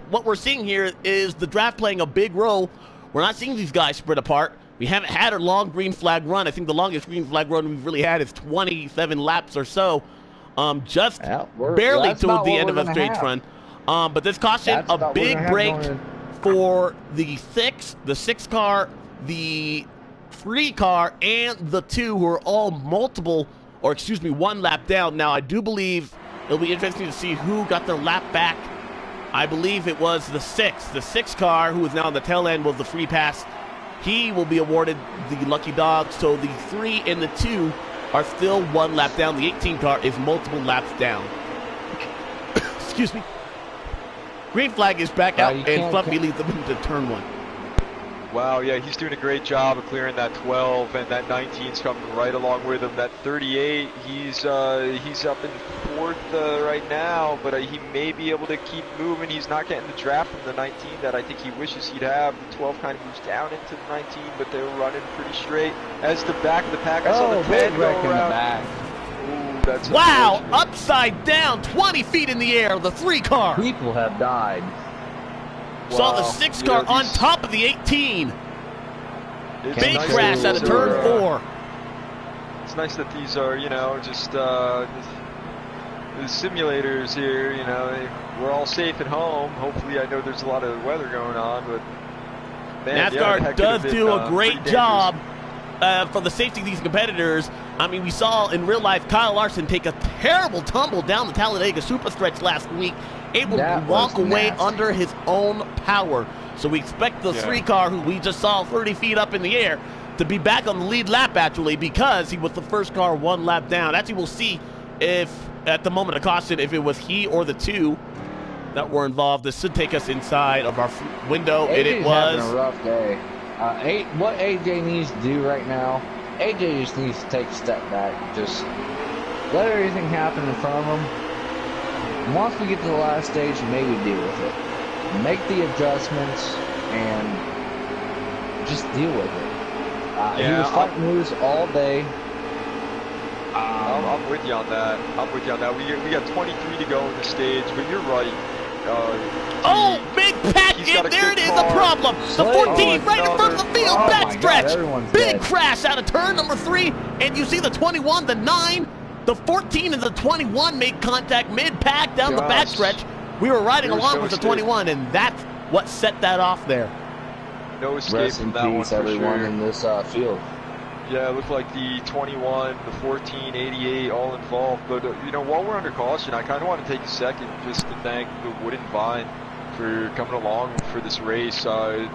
what we're seeing here is the draft playing a big role. We're not seeing these guys split apart. We haven't had a long green flag run. I think the longest green flag run we've really had is 27 laps or so. Just barely toward the end of a straight run. But this caution, a big break for the 6 car, the 3 car, and the 2 who are all one lap down. Now, I do believe it'll be interesting to see who got their lap back. I believe it was the 6. The 6 car, who is now on the tail end, was the free pass. He will be awarded the lucky dog. So the 3 and the 2 are still 1 lap down. The 18 car is multiple laps down. Excuse me. Green flag is back out, and Fluffy leads them into turn 1. Wow, yeah, he's doing a great job of clearing that 12, and that 19's coming right along with him. That 38, he's up in 4th right now, but he may be able to keep moving. He's not getting the draft from the 19 that I think he wishes he'd have. The 12 kind of moves down into the 19, but they're running pretty straight. As the back of the pack, I saw the 10 go around. In the back. Ooh, that's wow, upside down, 20 feet in the air, the 3 car. People have died. Saw the 6 car on top of the 18. Big crash out of turn 4. It's nice that these are, just the simulators here. We're all safe at home. Hopefully, I know there's a lot of weather going on, but man, NASCAR does do a great job for the safety of these competitors. I mean, we saw in real life Kyle Larson take a terrible tumble down the Talladega Superstretch last week, able to walk away under his own power. So we expect the 3 car, who we just saw 30 feet up in the air, to be back on the lead lap, actually, because he was the first car 1 lap down. Actually, we'll see if, at the moment of caution, if it was he or the 2 that were involved. This should take us inside of our window, and it was having a rough day. What AJ needs to do right now, AJ just needs to take a step back, just let everything happen in front of him. And once we get to the last stage, maybe deal with it. Make the adjustments and just deal with it. He was fighting loose all day. I'm with you on that. We got 23 to go in the stage, but you're right. Big pack in. There it is, the problem. The 14 right in front of the field, backstretch. Big crash out of turn number 3, and you see the 21, the 9, the 14, and the 21 make contact mid-pack down the backstretch. We were riding along with the 21, and that's what set that off there. No escape from that one for everyone in this field. Yeah, it looked like the 21, the 14, 88, all involved. But, while we're under caution, I kind of want to take a second just to thank the Wooden Vine for coming along for this race. A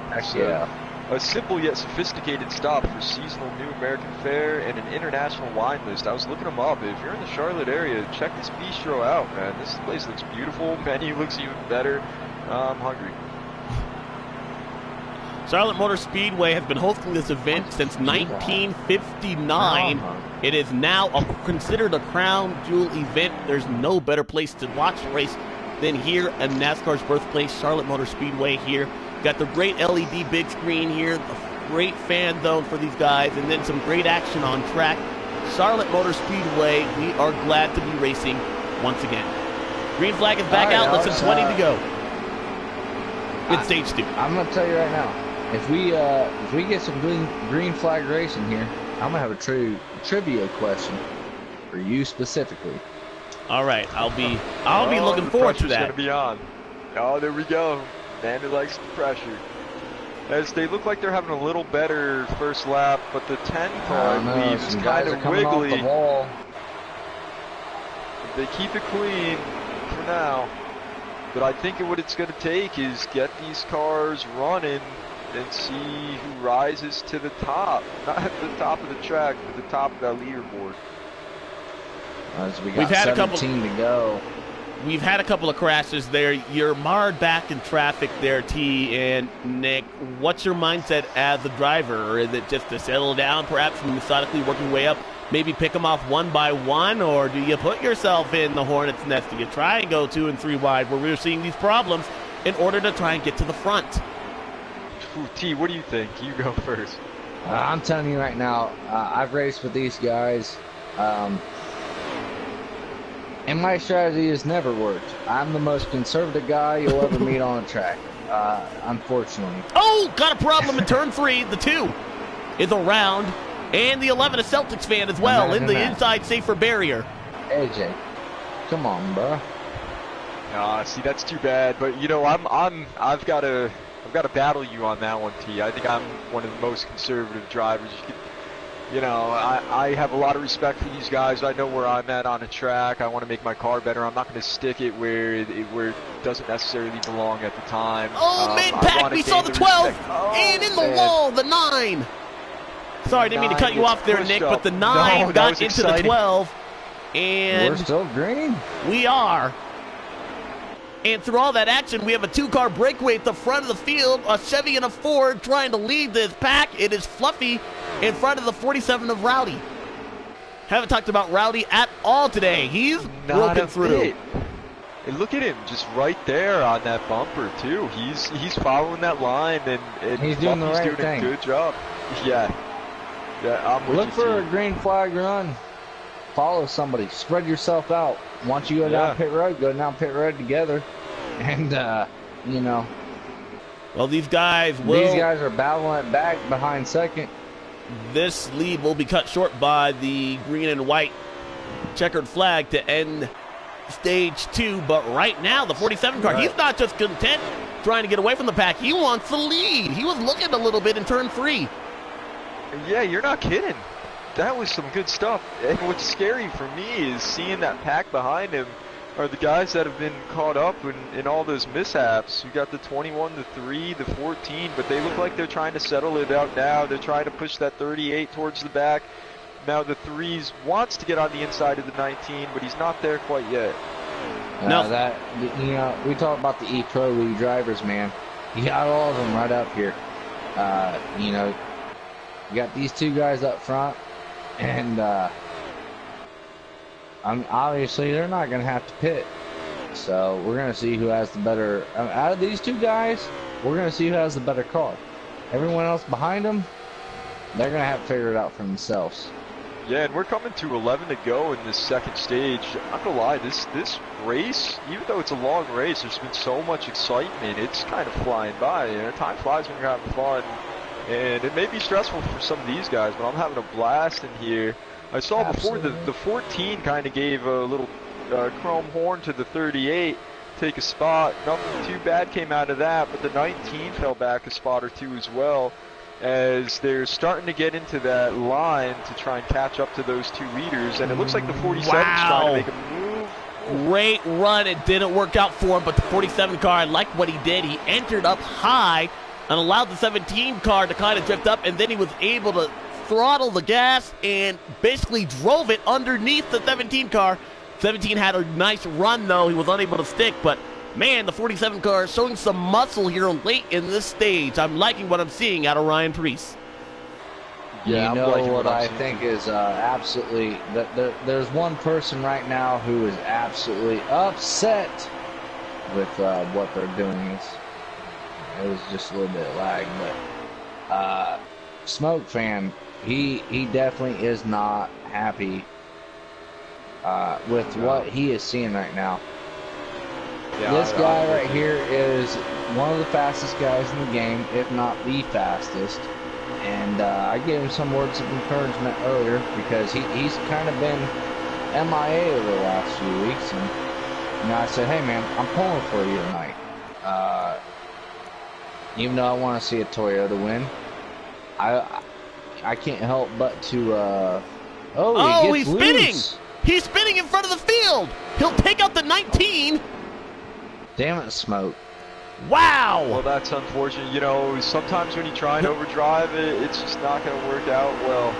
simple yet sophisticated stop for seasonal New American Fair and an international wine list. I was looking them up. If you're in the Charlotte area, check this bistro out, man. This place looks beautiful. Menu looks even better. I'm hungry. Charlotte Motor Speedway has been hosting this event since 1959. It is now considered a crown jewel event. There's no better place to watch the race than here at NASCAR's birthplace, Charlotte Motor Speedway here. Got the great LED big screen here, a great fan zone for these guys, and then some great action on track. Charlotte Motor Speedway, we are glad to be racing once again. Green flag is back out, less than 20 to go. It's stage 2. I'm going to tell you right now, if we get some green flag racing here, I'm going to have a trivia question for you specifically. All right, I'll be looking forward to that. Going to be on. Oh, there we go. Man who likes the pressure. As they look like they're having a little better first lap, but the 10 car, I believe, is kind of wiggly. They keep it clean for now. But I think what it's going to take is get these cars running and see who rises to the top. Not at the top of the track, but the top of that leaderboard. As we got 17 to go. We've had a couple of crashes there. You're marred back in traffic there, T and Nick. What's your mindset as a driver? Or is it just to settle down, perhaps methodically working way up, maybe pick them off one by one? Or do you put yourself in the hornet's nest? Do you try and go 2 and 3 wide where we're seeing these problems in order to try and get to the front? Ooh, T, what do you think? You go first. I'm telling you right now, I've raced with these guys. And my strategy has never worked. I'm the most conservative guy you'll ever meet on a track, unfortunately. Oh, got a problem in turn 3. The 2 is around, and the 11 a Celtics fan as well. Imagine in the that. inside safer barrier. AJ, come on, bro. See, that's too bad. But you know, I've got to battle you on that one, T. I think I'm one of the most conservative drivers. You know, I have a lot of respect for these guys. I know where I'm at on a track. I want to make my car better. I'm not going to stick it where it doesn't necessarily belong at the time. Oh, mid-pack, we saw the 12, and in the wall, the 9. Sorry, didn't mean to cut you off there, Nick, but the 9 got into the 12. And we're still green. We are. And through all that action, we have a 2-car breakaway at the front of the field, a Chevy and a Ford trying to lead this pack. It is Fluffy in front of the 47 of Rowdy. Haven't talked about Rowdy at all today. He's broken through. And look at him, just right there on that bumper too. He's following that line, and he's doing the right thing. A good job. Yeah, I'm with you. Look for a green flag run. Follow somebody. Spread yourself out. Once you go down pit road, go down pit road together. And, you know. Well, these guys are battling it back behind second. This lead will be cut short by the green and white checkered flag to end stage 2. But right now, the 47 car, he's not just content trying to get away from the pack. He wants the lead. He was looking a little bit in turn 3. Yeah, you're not kidding. That was some good stuff. And what's scary for me is seeing that pack behind him are the guys that have been caught up in all those mishaps. You got the 21, the 3, the 14, but they look like they're trying to settle it out now. They're trying to push that 38 towards the back. Now the 3s wants to get on the inside of the 19, but he's not there quite yet. No, that, you know, we talk about the E-Pro League drivers, man. You got all of them right up here. You know, you got these 2 guys up front. And obviously they're not going to have to pit. So we're going to see who has the better... out of these 2 guys, we're going to see who has the better car. Everyone else behind them, they're going to have to figure it out for themselves. Yeah, and we're coming to 11 to go in this second stage. I'm not going to lie, this race, even though it's a long race, there's been so much excitement. It's kind of flying by. You know, time flies when you're having fun. And it may be stressful for some of these guys, but I'm having a blast in here. I saw before the 14 kind of gave a little chrome horn to the 38, take a spot. Nothing too bad came out of that, but the 19 fell back a spot or 2 as well, as they're starting to get into that line to try and catch up to those 2 leaders. And it looks like the 47's trying to make a move. Great run. It didn't work out for him, but the 47 car, I like what he did. He entered up high and allowed the 17 car to kind of drift up, and then he was able to throttle the gas and basically drove it underneath the 17 car. 17 had a nice run, though. He was unable to stick, but man, the 47 car is showing some muscle here late in this stage. I'm liking what I'm seeing out of Ryan Preece. Yeah, you know what I think is absolutely... There's one person right now who is absolutely upset with what they're doing. It was just a little bit of lag, but Smoke Fan, he definitely is not happy with what he is seeing right now. Yeah, this guy right here is one of the fastest guys in the game, if not the fastest. And I gave him some words of encouragement earlier because he's kind of been MIA over the last few weeks. And you know, I said, hey man, I'm pulling for you tonight. Even though I want to see a Toyota win, I can't help but to he's spinning! He's spinning in front of the field! He'll take out the 19! Damn it, Smoke. Wow! Well, that's unfortunate. You know, sometimes when you try and overdrive it, it's just not going to work out well.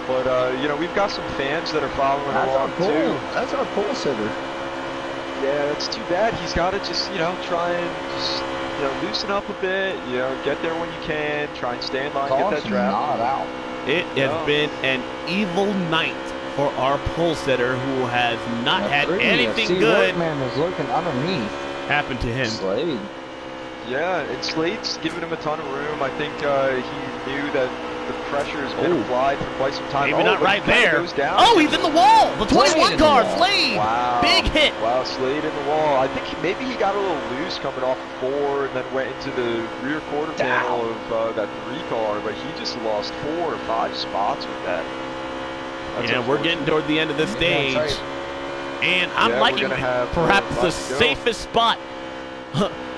But, you know, we've got some fans that are following along, too. That's our pole sitter. Yeah, that's too bad. He's got to just, you know, try and just, you know, loosen up a bit. You know, get there when you can. Try and stay in line, get that traffic. Not out. It has been an evil night for our pole sitter, who has not had anything good Man is looking underneath. happen to him. Slade. Yeah, and Slade's giving him a ton of room. I think he knew that the pressure has been applied for quite some time. Maybe not right there. Goes down. Oh, he's in the wall. The 21 car, Slade. Wow. Big hit. Wow, Slade in the wall. I think maybe he got a little loose coming off of 4 and then went into the rear quarter panel of that 3 car, but he just lost 4 or 5 spots with that. Yeah, we're getting toward the end of this stage. And I'm liking perhaps the safest spot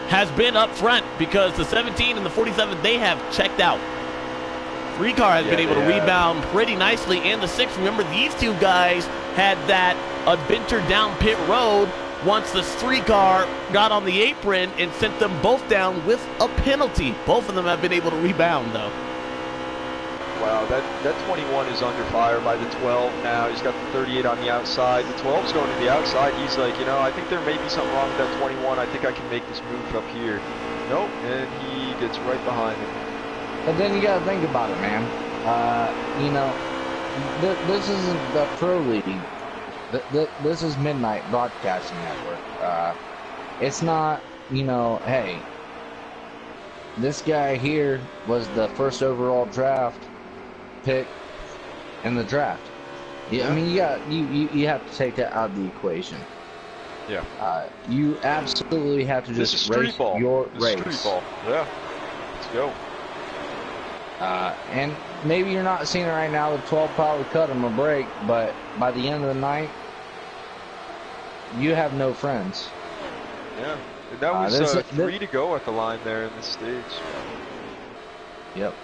has been up front, because the 17 and the 47, they have checked out. 3 car has been able to rebound pretty nicely, and the 6. Remember, these 2 guys had that adventure down pit road once the 3 car got on the apron and sent them both down with a penalty. Both of them have been able to rebound, though. Wow, that 21 is under fire by the 12 now. He's got the 38 on the outside. The 12's going to the outside. He's like, you know, I think there may be something wrong with that 21. I think I can make this move up here. Nope, and he gets right behind him. But then you got to think about it, man. You know, this isn't the pro league. This is Midnight Broadcasting Network. It's not, you know, hey, this guy here was the first overall draft pick in the draft. Yeah, I mean, you have to take that out of the equation. Yeah. You absolutely have to just race your race. Street ball. Yeah. Let's go. And maybe you're not seeing it right now. The 12 probably cut him a break, but by the end of the night, you have no friends. Yeah. And that was 3 to go at the line there in the stage. Yep.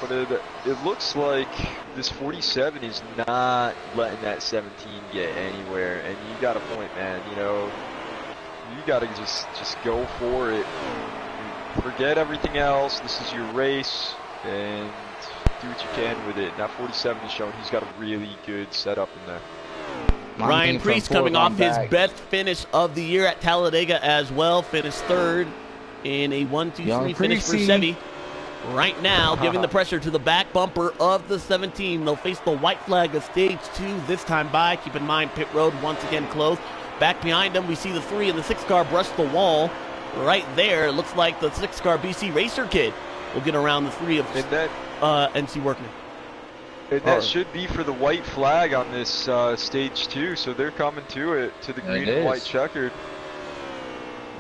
But it looks like this 47 is not letting that 17 get anywhere. And you got a point, man. You know, you got to just go for it. Forget everything else. This is your race, and do what you can with it. Now 47 is showing he's got a really good setup in there. Ryan Preece coming off his best finish of the year at Talladega as well. Finished 3rd in a 1-2-3 finish for Chevy. Right now, giving the pressure to the back bumper of the 17. They'll face the white flag of stage 2 this time by. Keep in mind, pit road once again closed. Back behind them, we see the 3 and the 6 car brush the wall. Right there, it looks like the 6 car BC Racer Kid will get around the 3 of NC Workman. And that should be for the white flag on this stage 2, so they're coming to it, to the green and white checkered.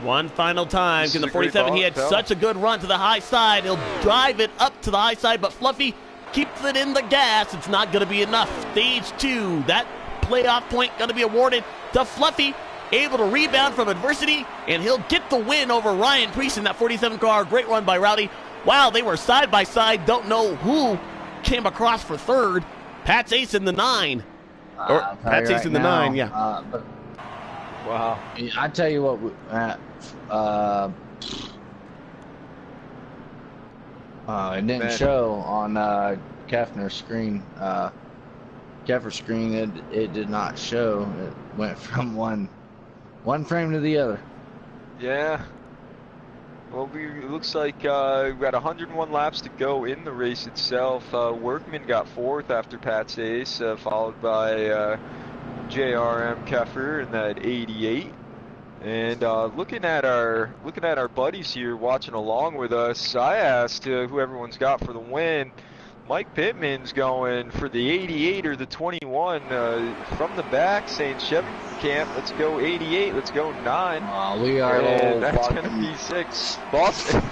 One final time. Can the 47, he had such a good run to the high side. He'll drive it up to the high side, but Fluffy keeps it in the gas. It's not going to be enough. Stage 2, that playoff point going to be awarded to Fluffy. Able to rebound from adversity, and he'll get the win over Ryan Preece in that 47 car. Great run by Rowdy. Wow, they were side by side. Don't know who came across for 3rd. Pat's ace in the 9. Or Pat's ace in the 9, yeah. Wow. I tell you what, it didn't show on Kefner's screen. Kefner's screen, it did not show. It went from one frame to the other. Yeah. Well, it looks like we've got 101 laps to go in the race itself. Workman got 4th after Pat's ace, followed by JRM Keffer in that 88. And looking at our buddies here watching along with us, I asked who everyone's got for the win. Mike Pittman's going for the 88 or the 21 from the back, saying Chevy camp, let's go 88, let's go 9. We are and that's going to be 6. Boston,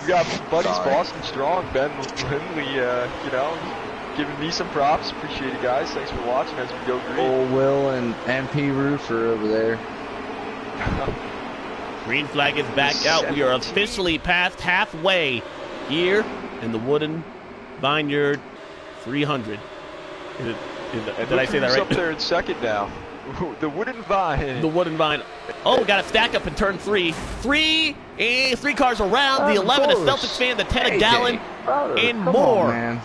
we got buddies Boston Strong, Ben Lindley, you know, giving me some props. Appreciate it, guys. Thanks for watching as we go green. Old Will and MP Roofer over there. Green flag is back out. We are officially past halfway here in the Wooden Vineyard 300. Did I say that right? Up there in second now. The wooden vine. The wooden vine. Oh, we got to stack up in turn 3. Three cars around. The 11 is Celtics fan, the 10 a gallon, and more. On, man.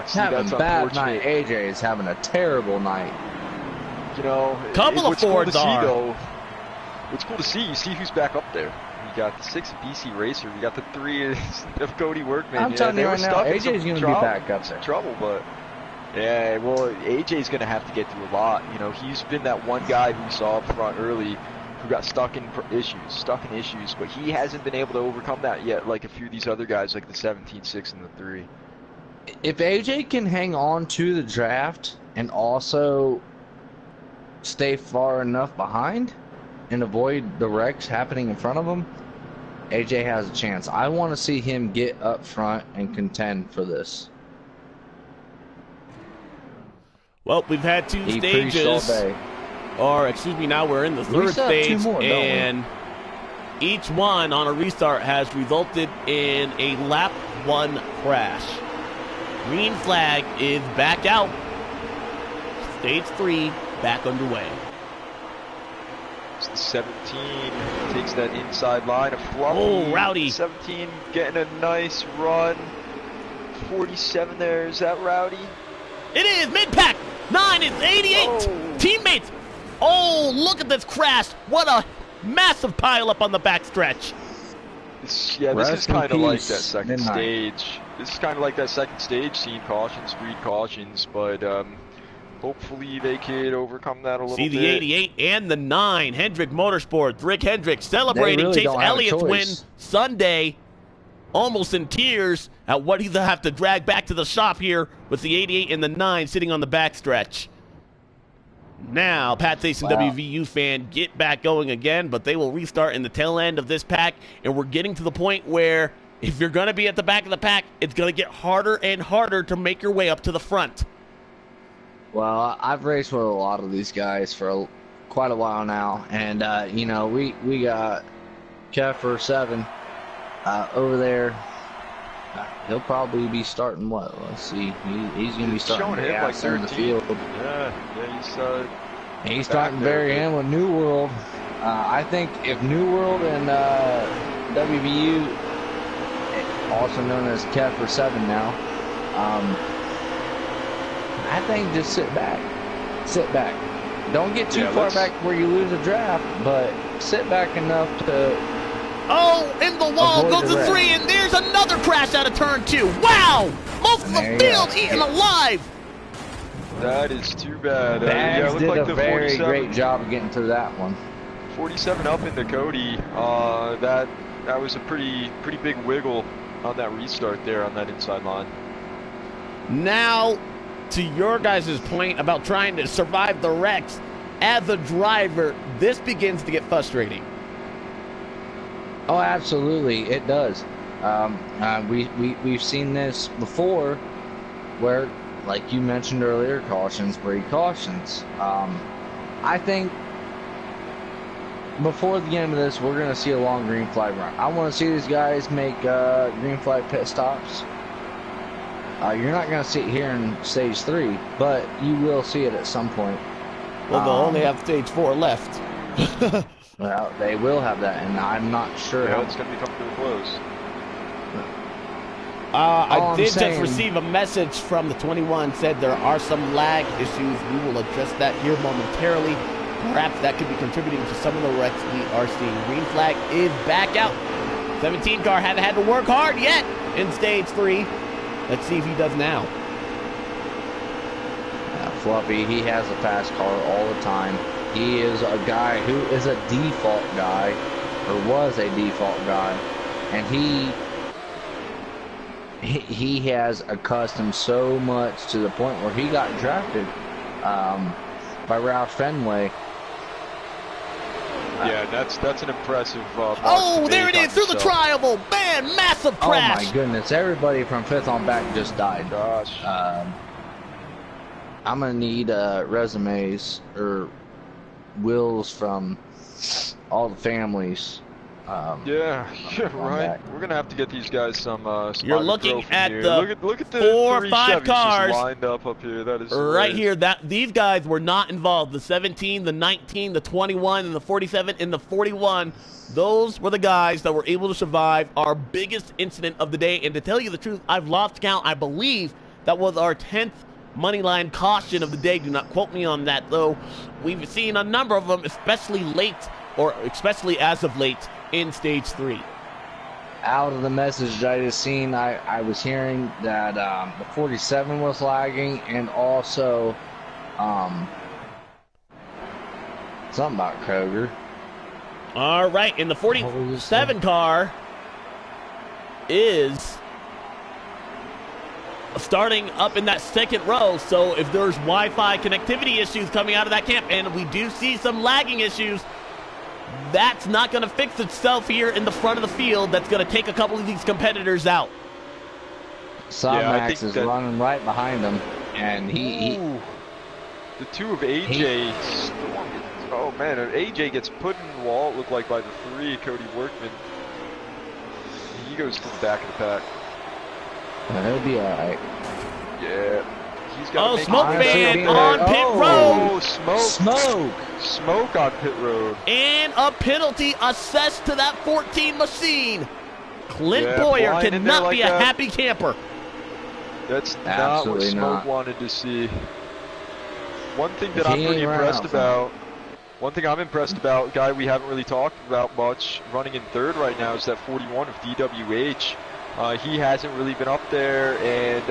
See, having that's a bad night. unfortunate. AJ is having a terrible night. You know, Couple of what's cool Fords to see, are. though, what's cool to see, you see who's back up there. You got the 6 BC Racer, you got the 3 of Cody Workman. I'm telling you right now, AJ's going to be back up there. Trouble, but yeah, well, AJ's going to have to get through a lot. You know, he's been that one guy who we saw up front early who got stuck in issues, but he hasn't been able to overcome that yet, like a few of these other guys, like the 17, 6, and the 3. If AJ can hang on to the draft and also stay far enough behind and avoid the wrecks happening in front of him, AJ has a chance. I want to see him get up front and contend for this. Well, we've had 2 He preached all stages. day. Or, excuse me, now we're in the We 3rd still have 2 stage. more, don't we? And each one on a restart has resulted in a lap 1 crash. Green flag is back out. Stage 3 back underway. It's the 17 takes that inside line of Fluffy. Oh, Rowdy. 17 getting a nice run. 47 there, is that Rowdy? It is mid-pack. 9 is 88. Oh. Teammates. Oh, look at this crash. What a massive pileup on the backstretch. This Rest is in kind of like peace, that second Midnight. stage. This is kind of like that second stage, seeing cautions, breed cautions, but hopefully they could overcome that a little See bit. the 88 and the 9. Hendrick Motorsports. Rick Hendrick celebrating really Chase don't have a Elliott's win choice. Sunday. Almost in tears at what he'll have to drag back to the shop here with the 88 and the 9 sitting on the backstretch. Now, Pat Thayson, Wow. WVU fan, get back going again, but they will restart in the tail end of this pack, and we're getting to the point where if you're going to be at the back of the pack, it's going to get harder and harder to make your way up to the front. Well, I've raced with a lot of these guys for quite a while now, and you know, we got Keffer 7 over there. He'll probably be starting what? Let's see. He's going to be starting Showing him the like in the 13. field. Yeah, He's starting very end with New World. I think if New World and WVU, also known as Keffer 7 now, I think just sit back. Sit back. Don't get too far back where you lose a draft, but sit back enough to... Oh, in the wall Avoid goes the the wreck. 3, and there's another crash out of turn 2. Wow! Most of the There you field go. eaten alive. that is too bad. Bags it looked did like a the very 47, great job of getting to that one. 47 up into Cody. That was a pretty big wiggle on that restart there on that inside line. Now, to your guys' point about trying to survive the wrecks, as a driver, this begins to get frustrating. Oh, absolutely, it does. We've seen this before, where, like you mentioned earlier, cautions breed cautions. I think before the end of this, we're going to see a long green flag run. I want to see these guys make green flag pit stops. You're not going to see it here in stage 3, but you will see it at some point. Well, they'll only have stage 4 left. Well, they will have that, and I'm not sure Yeah, how. it's going to be coming to a close. I did just receive a message from the 21, said there are some lag issues. We will address that here momentarily. Perhaps that could be contributing to some of the wrecks we are seeing. Green flag is back out. 17 car haven't had to work hard yet in stage 3. Let's see if he does now. Fluffy, he has a fast car all the time. He is a guy who is a default guy, or was a default guy, and he has accustomed so much to the point where he got drafted by Ralph Fenway. Yeah, that's an impressive. Oh, there it is through the triangle. Man, massive crash. Oh my goodness! Everybody from 5th on back just died. Gosh. I'm gonna need resumes or wills from all the families Yeah, right. We're gonna have to get these guys some. You're looking at here. the look at the 4 or 3 5 Chevys cars just lined up here. That is right hilarious. here. These guys were not involved. The 17, the 19, the 21, and the 47, and the 41. Those were the guys that were able to survive our biggest incident of the day. And to tell you the truth, I've lost count. I believe that was our 10th money line caution of the day. Do not quote me on that, though. We've seen a number of them, especially late, or especially as of late, in stage 3. Out of the message I just seen, I was hearing that the 47 was lagging, and also something about Kroger. All right, and the 47 car is starting up in that second row. So if there's Wi-Fi connectivity issues coming out of that camp, and we do see some lagging issues, that's not going to fix itself here in the front of the field. That's going to take a couple of these competitors out. Max is running right behind him, and he the 2 of AJ. Oh man, AJ gets put in the wall. It looked like by the 3, Cody Workman. He goes to the back of the pack. He'll be all right. Yeah. He's got Smoke fan on pit road. Smoke on pit road. And a penalty assessed to that 14 machine. Clint Boyer cannot be a happy camper. That's not what Smoke wanted to see. One thing that I'm pretty impressed about, a guy we haven't really talked about much, running in 3rd right now, is that 41 of DWH. He hasn't really been up there, and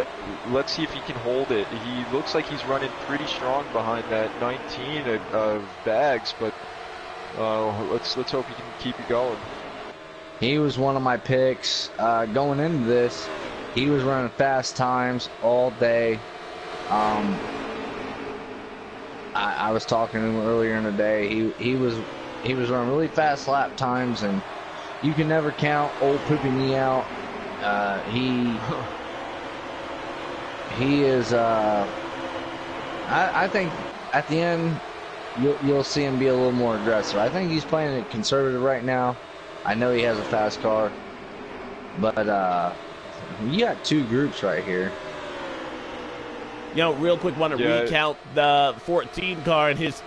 let's see if he can hold it. He looks like he's running pretty strong behind that 19 of Bags, but let's hope he can keep it going. He was one of my picks going into this. He was running fast times all day. I was talking to him earlier in the day. He was running really fast lap times, and you can never count old Poopy Me out. He is. I think at the end you'll see him be a little more aggressive. I think he's playing it conservative right now. I know he has a fast car, but you got 2 groups right here. You know, real quick, want to recount the 14 car and his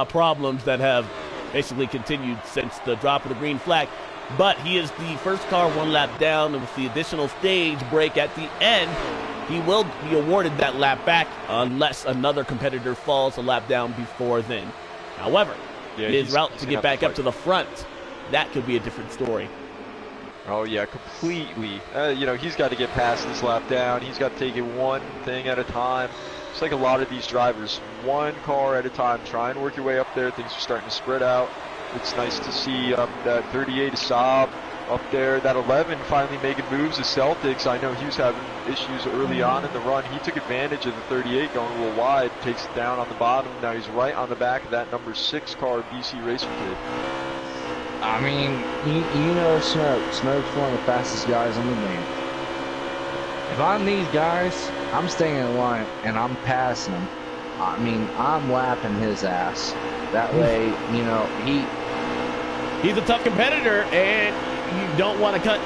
problems that have basically continued since the drop of the green flag. But he is the first car 1 lap down, and with the additional stage break at the end, he will be awarded that lap back unless another competitor falls a lap down before then. However, his route to get back up to the front, that could be a different story. Oh yeah, completely. You know, he's got to get past this lap down. He's got to take it one thing at a time. It's like a lot of these drivers, 1 car at a time. Try and work your way up there. Things are starting to spread out. It's nice to see that 38 Saab up there. That 11 finally making moves. The Celtics, I know he was having issues early on in the run. He took advantage of the 38 going a little wide, takes it down on the bottom. Now he's right on the back of that number 6 car, BC Racer Kid. I mean, you know Smoke. Smoke's one of the fastest guys on the game. If I'm these guys, I'm staying in line and I'm passing them. I mean, I'm lapping his ass. That way, you know, he's a tough competitor, and you don't want to cut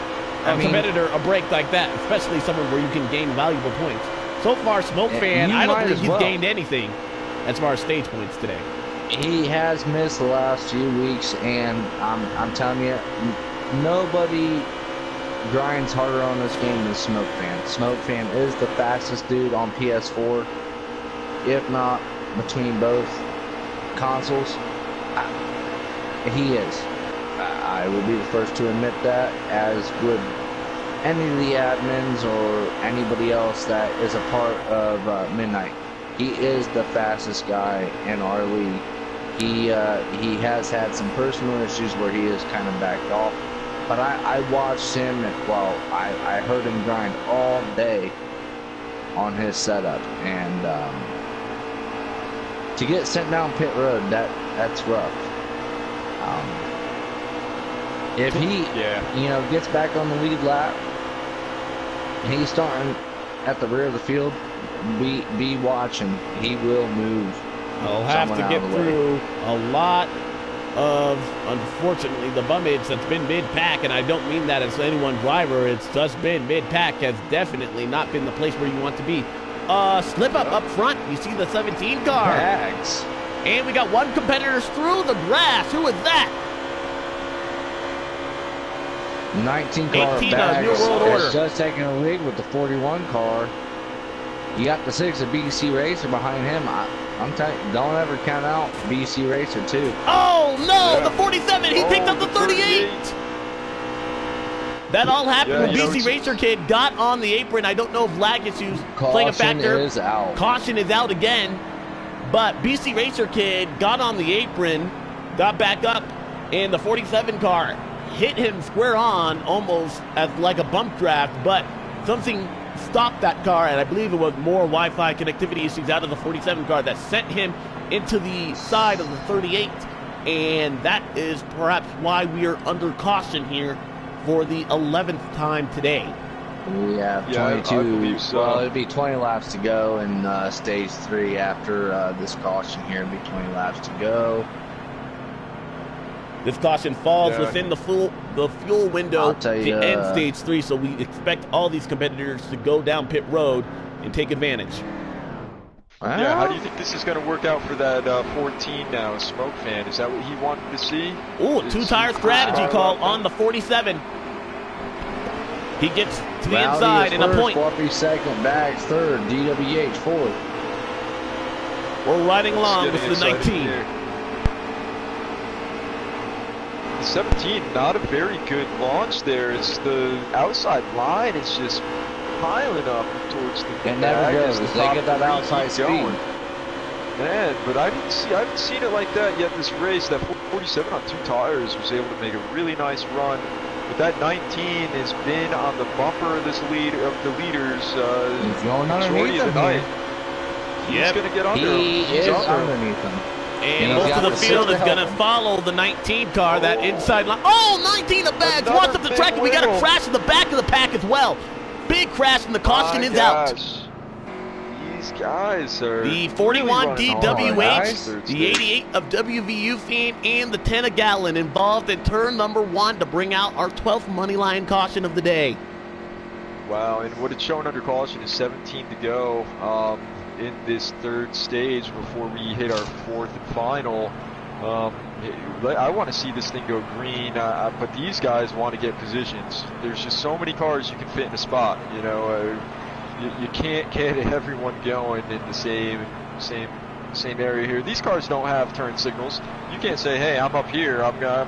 a competitor a break like that, especially someone where you can gain valuable points. So far, Smoke fan, I don't think he's gained anything as far as stage points today. He has missed the last few weeks, and I'm telling you, nobody grinds harder on this game than Smoke fan. Smoke fan is the fastest dude on PS4, if not between both consoles. He is. I would be the first to admit that, as would any of the admins or anybody else that is a part of Midnight. He is the fastest guy in our league. He has had some personal issues where he has kind of backed off, but I watched him, I heard him grind all day on his setup, and to get sent down pit road, that's rough. If he, you know, gets back on the lead lap, and he's starting at the rear of the field, be watching. He will move. He'll have to get through a lot of, unfortunately, the bummage that's been mid-pack, and I don't mean that as any one driver. It's just been mid-pack has definitely not been the place where you want to be. Slip up front. You see the 17 car. Bags. And we got one competitor through the grass. Who is that? 19 car 18 Bags New World Order. is just taking a lead with the 41 car. You got the 6 of BC Racer behind him. I'm telling you, don't ever count out BC Racer too. Oh no, Yeah. the 47. He picked up the 38. That all happened when BC Racer Kid got on the apron. I don't know if lag issues playing a factor. Caution is out. Caution is out again. But BC Racer Kid got on the apron, got back up, and the 47 car hit him square on, almost as like a bump draft, but something stopped that car, and I believe it was more Wi-Fi connectivity issues out of the 47 car that sent him into the side of the 38, and that is perhaps why we are under caution here for the 11th time today. We have 22, I believe so. well, it'd be 20 laps to go in stage 3 after this caution here. It'd be 20 laps to go. This caution falls within the fuel window to end stage 3, so we expect all these competitors to go down pit road and take advantage. Yeah, how do you think this is going to work out for that 14 now, Smoke Fan? Is that what he wanted to see? Ooh, two-tire strategy call on the 47. He gets to the inside and a point. Swappy second, Bags third, DWH fourth. We're riding along with the 19. The 17, not a very good launch there. It's the outside line. It's just piling up towards the It never goes. They get that outside speed. Man, but I haven't seen it like that yet this race. That 47 on 2 tires was able to make a really nice run. But that 19 has been on the bumper of the leaders He's going majority of the night. He's going to get under him. He is underneath him. And most of the field is going to follow the 19 car, that inside line. Oh, 19 the Bags wants up the track, and we got a crash in the back of the pack as well. Big crash, and the caution is out. These guys are the 41 really DWH, the 88 of WVU fan, and the 10 of Gallon involved in turn number 1 to bring out our 12th money line caution of the day. Wow, and what it's showing under caution is 17 to go in this 3rd stage before we hit our 4th and final. I want to see this thing go green, but these guys want to get positions. There's just so many cars you can fit in a spot. You know, you can't get everyone going in the same area here. These cars don't have turn signals. You can't say, "Hey, I'm up here. I'm gonna,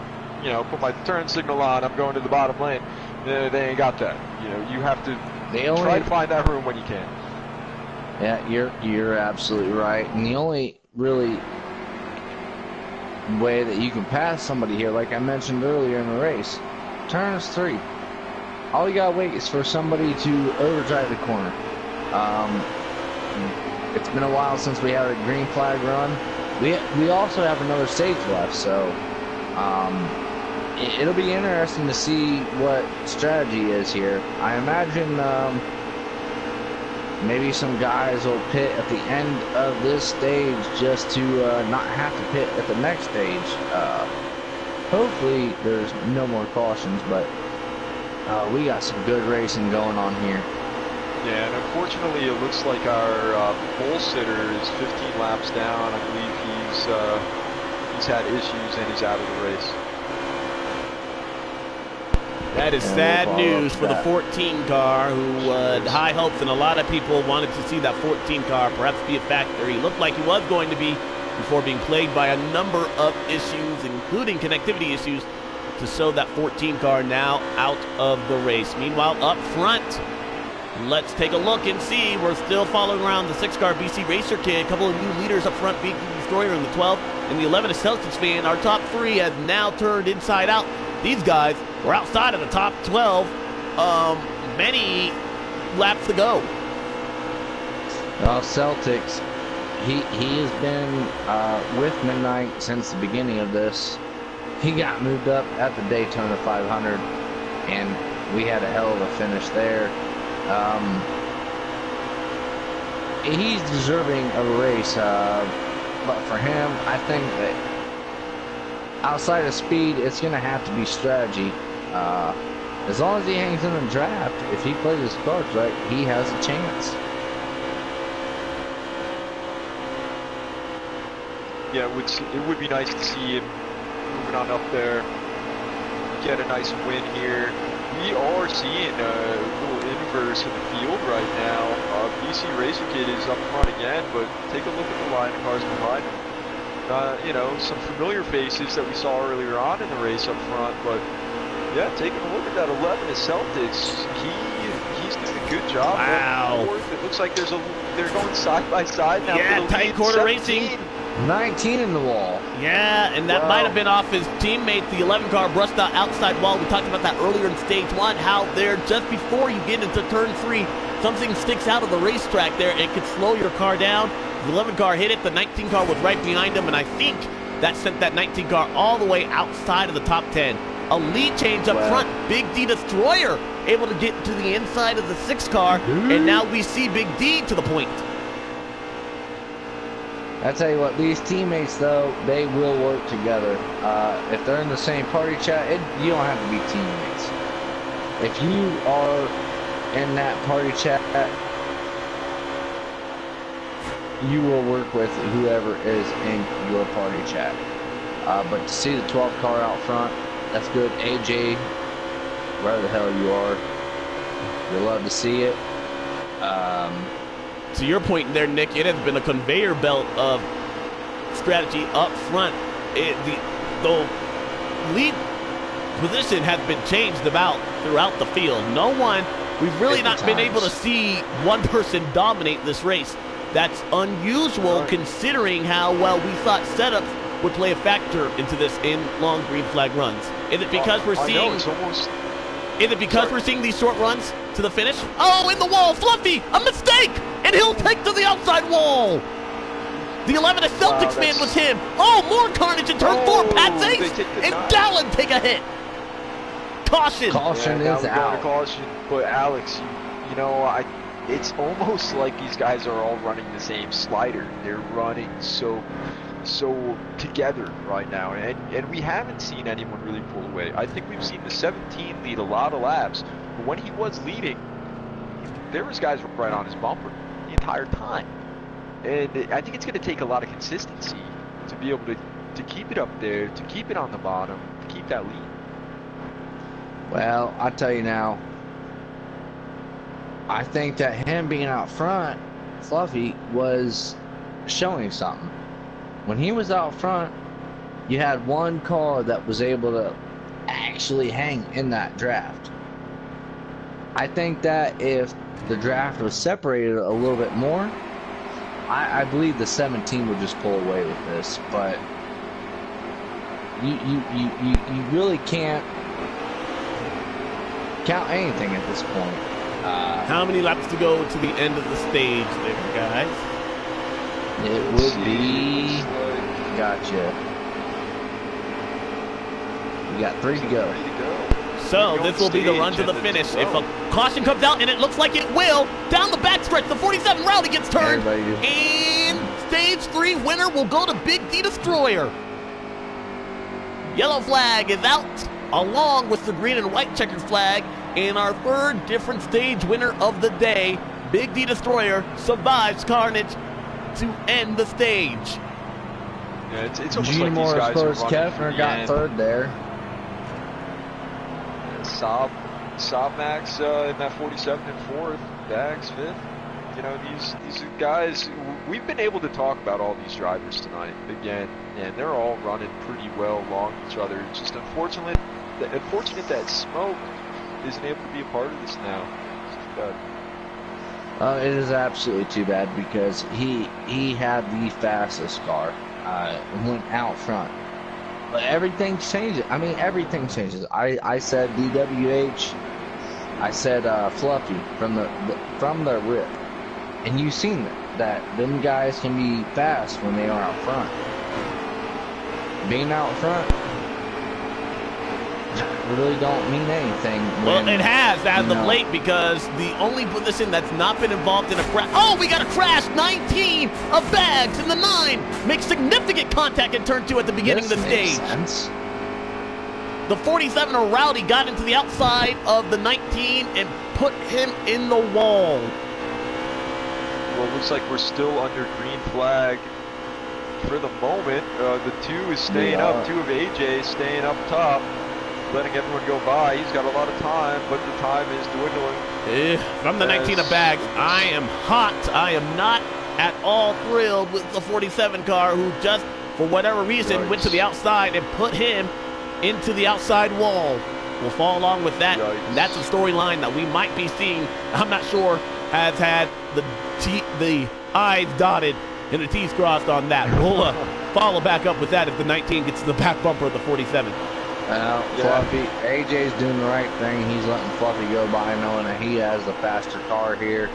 put my turn signal on. I'm going to the bottom lane." They ain't got that. You know, you have to try to find that room when you can. Yeah, you're absolutely right. And the only really way that you can pass somebody here, like I mentioned earlier in the race, turns 3. All you gotta wait is for somebody to overdrive the corner. It's been a while since we had a green flag run. We also have another stage left, so it'll be interesting to see what strategy is here. I imagine maybe some guys will pit at the end of this stage just to not have to pit at the next stage. Hopefully there's no more cautions, but we got some good racing going on here. Yeah, and unfortunately it looks like our pole sitter is 15 laps down. I believe he's had issues and he's out of the race. That is sad news for the 14 car, who had high hopes, and a lot of people wanted to see that 14 car perhaps be a factor. He looked like he was going to be before being plagued by a number of issues, including connectivity issues, to show that 14 car now out of the race. Meanwhile, up front, let's take a look and see. We're still following around the 6 car BC Racer Kid. A couple of new leaders up front, Beaky Destroyer in the 12, and the 11 is Celtics fan. Our top 3 has now turned inside out. These guys were outside of the top 12, many laps to go. Well, Celtics, he has been with Midnight since the beginning of this. He got moved up at the Daytona 500, and we had a hell of a finish there. He's deserving of a race, but for him, I think that outside of speed, it's going to have to be strategy. As long as he hangs in the draft, if he plays his cards right, he has a chance. Yeah, it would be nice to see him moving on up there, get a nice win here. We are seeing a little inverse in the field right now. BC Racer Kid is up front again, but take a look at the line of cars behind him. You know, some familiar faces that we saw earlier on in the race up front, but yeah, taking a look at that 11 is Celtics. He's doing a good job. Wow. It looks like they're going side by side now. Yeah, tight quarter racing. 19 in the wall. Yeah, and that might have been off his teammate. The 11 car brushed the outside wall. We talked about that earlier in stage 1, how there, just before you get into turn 3, something sticks out of the racetrack there. It could slow your car down. The 11 car hit it. The 19 car was right behind him, and I think that sent that 19 car all the way outside of the top 10. A lead change up front. Big D Destroyer able to get to the inside of the 6 car, and now we see Big D to the point. I tell you what, these teammates though, they will work together. If they're in the same party chat, you don't have to be teammates. If you are in that party chat, you will work with whoever is in your party chat. But to see the 12 car out front, that's good. AJ, wherever the hell you are, you'll love to see it. To your point there, Nick, it has been a conveyor belt of strategy up front. The lead position has been changed about throughout the field. We've really not been able to see one person dominate this race. That's unusual considering how well we thought setups would play a factor into this in long green flag runs. Is it because we're seeing? Is it because we're seeing these short runs to the finish? Oh, in the wall, Fluffy, a mistake, and he'll take to the outside wall. The 11 of Celtics man was him. Oh, more carnage in turn 4. Pat Zace and Dallin take a hit. Caution. Caution is out. Caution, but Alex, you know, it's almost like these guys are all running the same slider. They're running so together right now, and we haven't seen anyone really pull away. I think we've seen the 17 lead a lot of laps, but when he was leading, there was guys right on his bumper the entire time. And I think it's going to take a lot of consistency to be able to keep it up there, to keep it on the bottom, to keep that lead. Well, I'll tell you now, I think that him being out front, Fluffy, was showing something. When he was out front, you had one car that was able to actually hang in that draft. I think that if the draft was separated a little bit more, I believe the 17 would just pull away with this. But you really can't count anything at this point. How many laps to go to the end of the stage there, guys? It would be... Gotcha. We got 3 to go. So this will be the run to the finish. If a caution comes out, and it looks like it will, down the backstretch, the 47 Rowdy gets turned. And stage 3 winner will go to Big D Destroyer. Yellow flag is out, along with the green and white checkered flag. And our third different stage winner of the day, Big D Destroyer, survives carnage to end the stage. Yeah, it's almost like these guys are running Kefner got third there. Saab Max in that 47 and 4th, Dax 5th. You know, these guys, we've been able to talk about all these drivers tonight again, and they're all running pretty well along each other. It's just unfortunate that Smoke isn't able to be a part of this now. It's too bad. It is absolutely too bad because he had the fastest car, went out front. But everything changes. I mean, everything changes. I said DWH. I said Fluffy from the rip, and you've seen that them guys can be fast when they are out front. Being out front, really don't mean anything. Well, it has as of late, because the only position that's not been involved in a crash. Oh, we got a crash. 19 of Bags in the 9 makes significant contact in turn 2 at the beginning of the stage. Sense. The 47 of Rowdy got into the outside of the 19 and put him in the wall. Well, it looks like we're still under green flag for the moment. The 2 is staying up. 2 of AJ staying up top, letting everyone go by. He's got a lot of time, but the time is dwindling. From the 19 of Bags, I am hot. I am not at all thrilled with the 47 car, who just, for whatever reason, went to the outside and put him into the outside wall. We'll follow along with that. And that's a storyline that we might be seeing. I'm not sure has had the I's dotted and the T's crossed on that. We'll follow back up with that if the 19 gets to the back bumper of the 47. Fluffy, AJ's doing the right thing. He's letting Fluffy go by, knowing that he has the faster car here.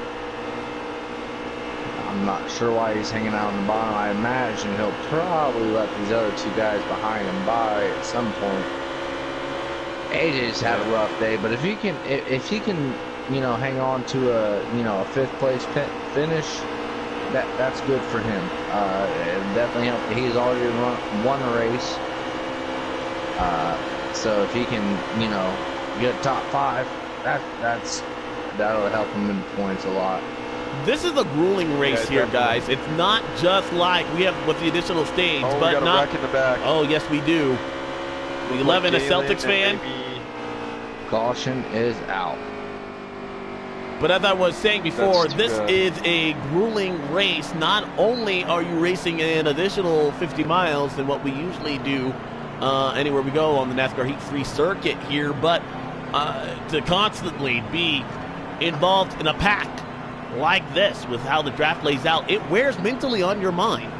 I'm not sure why he's hanging out on the bottom. I imagine he'll probably let these other 2 guys behind him by at some point. AJ's had a rough day, but if he can, you know, hang on to a 5th place finish, that's good for him. It definitely helped. He's already won a race, so if he can, you know, get top 5, that'll help him in points a lot. This is a grueling race here, guys. It's not just like we have with the additional stage, but we got not. A wreck in the back. Oh, yes, we do. The 11 a Celtics fan. Caution is out. But as I was saying before, this is a grueling race. Not only are you racing an additional 50 miles than what we usually do anywhere we go on the NASCAR Heat 3 circuit here, but to constantly be involved in a pack like this with how the draft lays out, it wears mentally on your mind.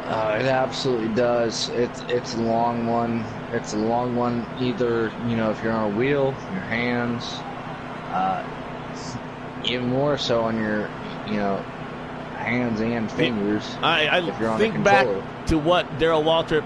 It absolutely does. It's a long one. It's a long one. Either, you know, if you're on a wheel, your hands, even more so on your, you know, hands and fingers. I think back to what Darrell Waltrip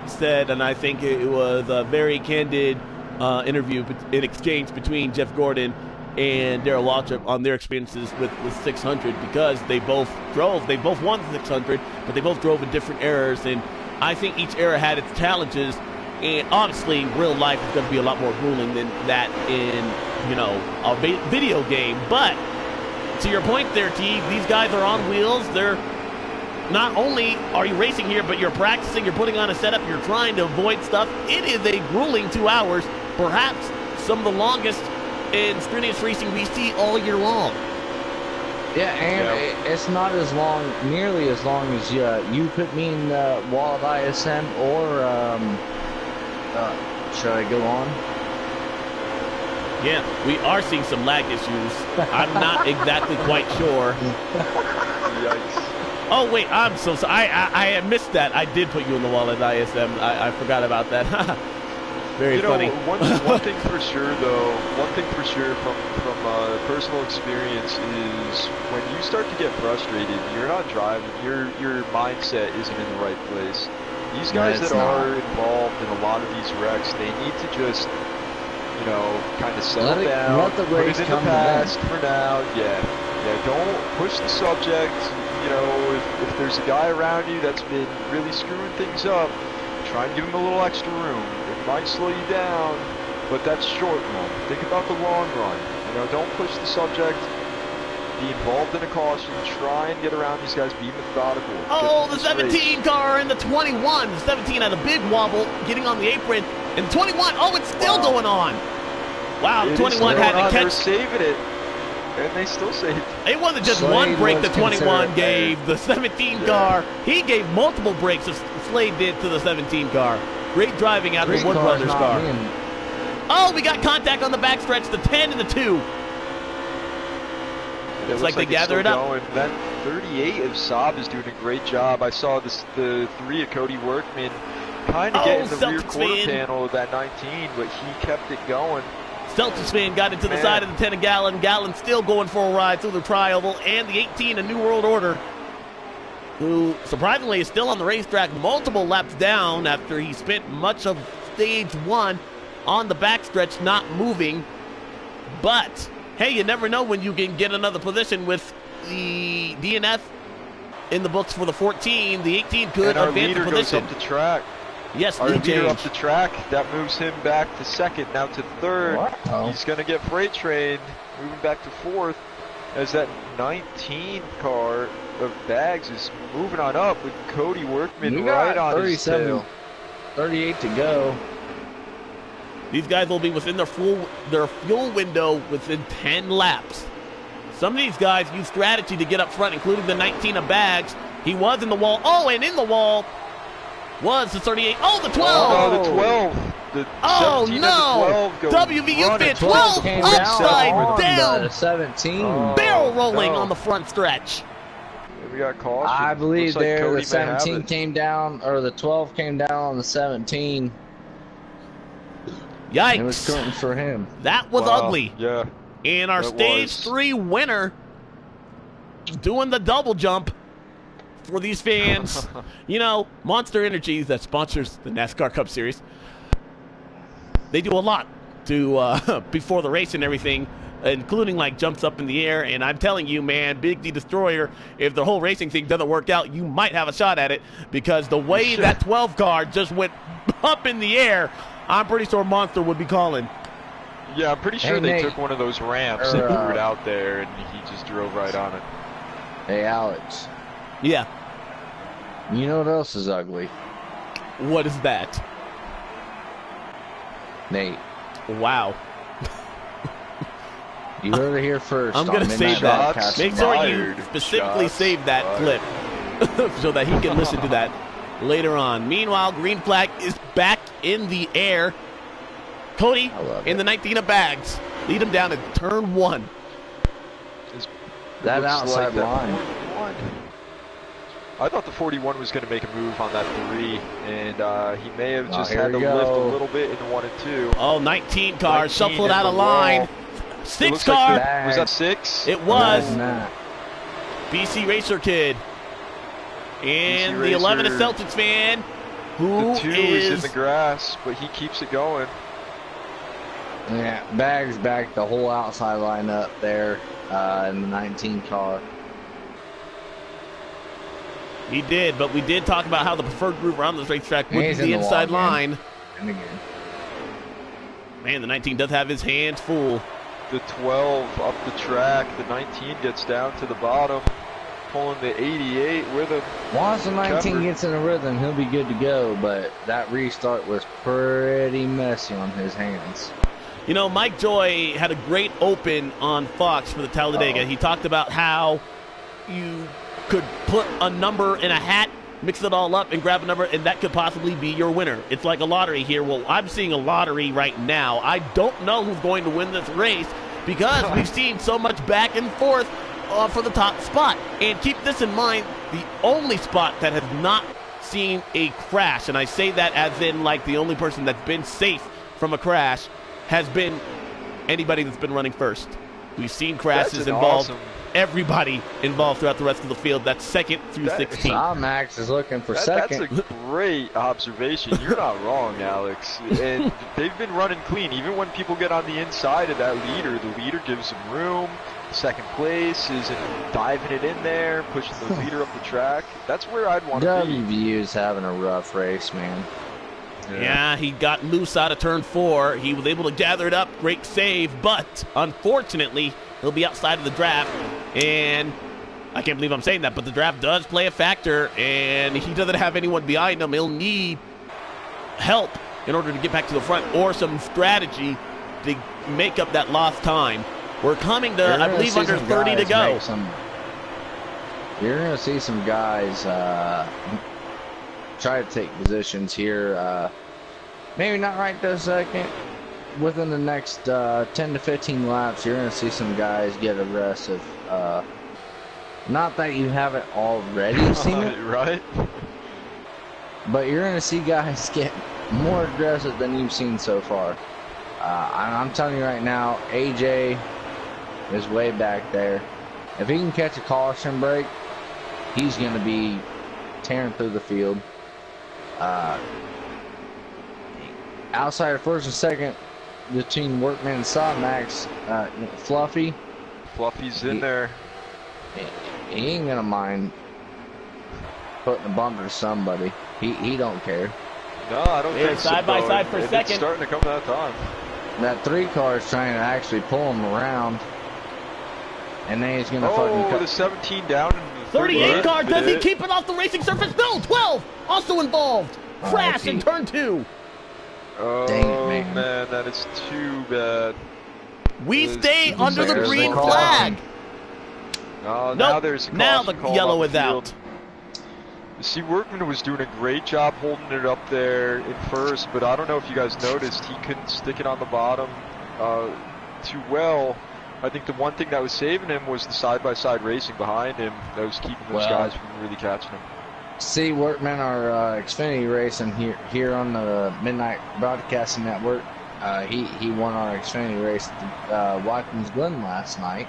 said, and I think it was a very candid interview, an exchange between Jeff Gordon and Darrell Waltrip on their experiences with the 600, because they both won the 600, but they both drove in different eras, and I think each era had its challenges, and honestly, real life is going to be a lot more grueling than that in, you know, a video game. But to your point there, T, these guys are on wheels. They're not only are you racing here, but you're practicing, you're putting on a setup, you're trying to avoid stuff. It is a grueling 2 hours, perhaps some of the longest in strenuous racing we see all year long. Yeah, and it's not as long, nearly as long as you put me in the wall of ISM, or should I go on? Yeah, we are seeing some lag issues. I'm not exactly quite sure. Yikes. Oh, wait, I'm so sorry. I missed that. I did put you on the wall at ISM. I forgot about that. Very funny. One thing for sure, though, from personal experience is when you start to get frustrated, you're not driving, your mindset isn't in the right place. These guys that are involved in a lot of these wrecks, they need to just, you know, kind of settle down, let the race put it in come the past for now. Yeah, don't push the subject. You know, if there's a guy around you that's been really screwing things up, try and give him a little extra room. It might slow you down, but that's short run. Think about the long run. You know, don't push the subject. Be involved in a caution. Try and get around these guys. Be methodical. Oh, the 17 car and the 21. The 17 had a big wobble getting on the apron. And 21, oh, it's still going on. Wow, 21 had to catch. They're saving it. And they still saved. It wasn't just one break the 21 gave the 17 car. He gave multiple breaks as Slade did to the 17 car. Great driving out of the Wood Brothers car. Oh, we got contact on the backstretch, the 10 and the 2. Looks like they gather it up. Going. That 38 of Saab is doing a great job. I saw the 3 of Cody Workman kind of get in the rear quarter panel of that 19, but he kept it going. Celtics fan got into the side of the 10 of Gallon. Gallon still going for a ride through the tri-oval, and the 18 a New World Order. who surprisingly is still on the racetrack, multiple laps down after he spent much of stage 1 on the backstretch not moving. But hey, you never know when you can get another position with the DNF in the books for the 14. The 18 could and our advance leader the position. goes up the track. Yes, our lead leader change. up the track. That moves him back to second, now to third. Wow. He's going to get freight train, moving back to fourth, as that 19 car of Bags is moving on up with Cody Workman You right got on his 37, tail. 38 to go. These guys will be within their fuel window within 10 laps. Some of these guys use strategy to get up front, including the 19 of Bags. He was in the wall. Oh, and in the wall was the 38. Oh, the 12. Oh, the 12. The Oh, 17 no. and the 12 go WVU running. fan 12 came upside down. The 17. Oh. Barrel rolling no. on the front stretch. We got caution. I believe Looks like there Cody the may have 17 it. came down, or the 12 came down on the 17. It was Yikes. going for him. That was Wow. ugly. Yeah. And our That stage was. 3 winner doing the double jump for these fans. You know, Monster Energies that sponsors the NASCAR Cup Series, they do a lot to before the race and everything, including like jumps up in the air. And I'm telling you, man, Big D Destroyer, if the whole racing thing doesn't work out, you might have a shot at it, because the way that 12 car just went up in the air, I'm pretty sure Monster would be calling. Yeah, I'm pretty sure Hey, they Nate. took one of those ramps Or, and threw it out there, and he just drove right on it. Hey, Alex, Yeah. you know what else is ugly? What is that? Nate, Wow. you heard it here first. I'm on going to Midnight save that. Broadcast. Make sure you fired. specifically Shots save that fired. clip so that he can listen to that later on. Meanwhile, green flag is back in the air. Cody I love in it. the 19 of Bags. Lead him down to turn 1. That Looks outside like that line. 41. I thought the 41 was going to make a move on that 3, and he may have just here had to we lift go. a little bit in 1 and 2. Oh, 19 car 19 shuffled in out of the line. wall. It 6 looks car. like was that 6? It was Imagine that. BC Racer Kid. And BC the 11 is Racer. Celtics fan, who The 2 is in the grass, but he keeps it going. Yeah, Bags back the whole outside line up there in the 19 car. He did, but we did talk about how the preferred group around this racetrack would be He's the in the inside wall, man. line. And again. Man, the 19 does have his hands full. The 12 up the track. The 19 gets down to the bottom, pulling the 88 with him. Once the 19 Trevor. gets in a rhythm, he'll be good to go, but that restart was pretty messy on his hands. You know, Mike Joy had a great open on Fox for the Talladega. He talked about how you could put a number in a hat, mix it all up, and grab a number, and that could possibly be your winner. It's like a lottery here. Well, I'm seeing a lottery right now. I don't know who's going to win this race because we've seen so much back and forth for the top spot. And keep this in mind, the only spot that has not seen a crash, and I say that as in like the only person that's been safe from a crash, has been anybody that's been running first. We've seen crashes That's an involve awesome- everybody involved throughout the rest of the field. That's second through 16. Max is looking for That's second. a great observation. You're not wrong, Alex. And they've been running clean. Even when people get on the inside of that leader, the leader gives them room. Second place is diving it in there, pushing the leader up the track. That's where I'd want to be. WVU's having a rough race, man. Yeah, he got loose out of turn 4. He was able to gather it up. Great save, but unfortunately, he'll be outside of the draft. And I can't believe I'm saying that, but the draft does play a factor, and he doesn't have anyone behind him. He'll need help in order to get back to the front or some strategy to make up that lost time. We're coming to, I believe, under 30 to go. You're going to see some guys try to take positions here. Maybe not right this second. Within the next 10 to 15 laps, you're going to see some guys get aggressive. Not that you haven't already seen it, Right? but you're going to see guys get more aggressive than you've seen so far. I'm telling you right now, AJ is way back there. If he can catch a caution break, he's going to be tearing through the field. Outside of first and second, between Workman and Sodmax, Fluffy. Fluffy's in there. He ain't gonna mind putting a bumper to somebody. He don't care. No, I don't think so. Side by side for a second. It's starting to come that time. That 3 car is trying to actually pull him around, and then he's gonna fucking cut. The 17 down. And the 38 car, does he keep it off the racing surface? No, 12 also involved. Crash in turn 2. Oh, dang it, man, that is too bad. We stay under the green flag. Oh, now there's a now the yellow is out. See, Workman was doing a great job holding it up there in first, but I don't know if you guys noticed, he couldn't stick it on the bottom too well. I think the one thing that was saving him was the side-by-side racing behind him that was keeping those guys from really catching him. See, Workman are Xfinity racing here on the Midnight Broadcasting Network. He won our Xfinity race at Watkins Glen last night,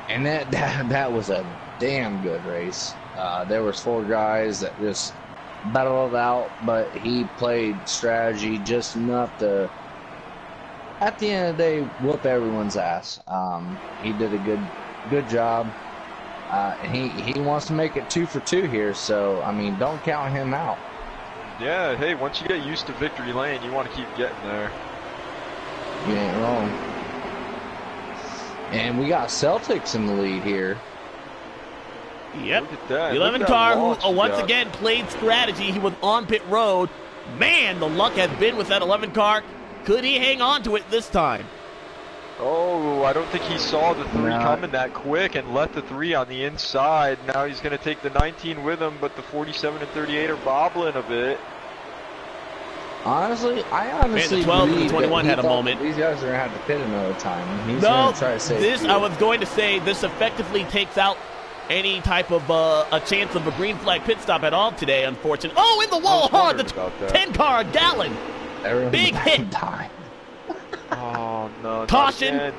and that was a damn good race. There was 4 guys that just battled it out, but he played strategy just enough to, at the end of the day, whoop everyone's ass. He did a good job. And he wants to make it 2 for 2 here, so I mean, don't count him out. Yeah, hey, once you get used to victory lane, you want to keep getting there. You ain't wrong. And we got Celtics in the lead here. Yep. Look at that. 11 car who once again played strategy. He was on pit road. Man, the luck has been with that 11 car. Could he hang on to it this time? Oh, I don't think he saw the 3 coming that quick and let the 3 on the inside. Now he's going to take the 19 with him, but the 47 and 38 are bobbling a bit. Honestly, the 12 and the 21 had a moment. These guys are going to have to pit another time. He's going to try to save this, I was going to say, this effectively takes out any type of a chance of a green flag pit stop at all today, unfortunately. Oh, in the wall hard, the 10 car, Gallon. Big hit. Time. Oh, no. Caution.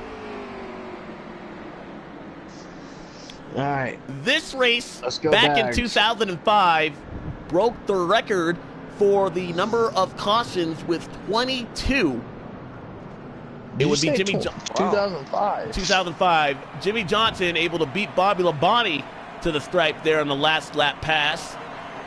All right. This race, back in 2005, broke the record for the number of cautions with 22. It would be Jimmy Johnson. 2005. 2005. Jimmy Johnson able to beat Bobby Labonte to the stripe there on the last lap pass.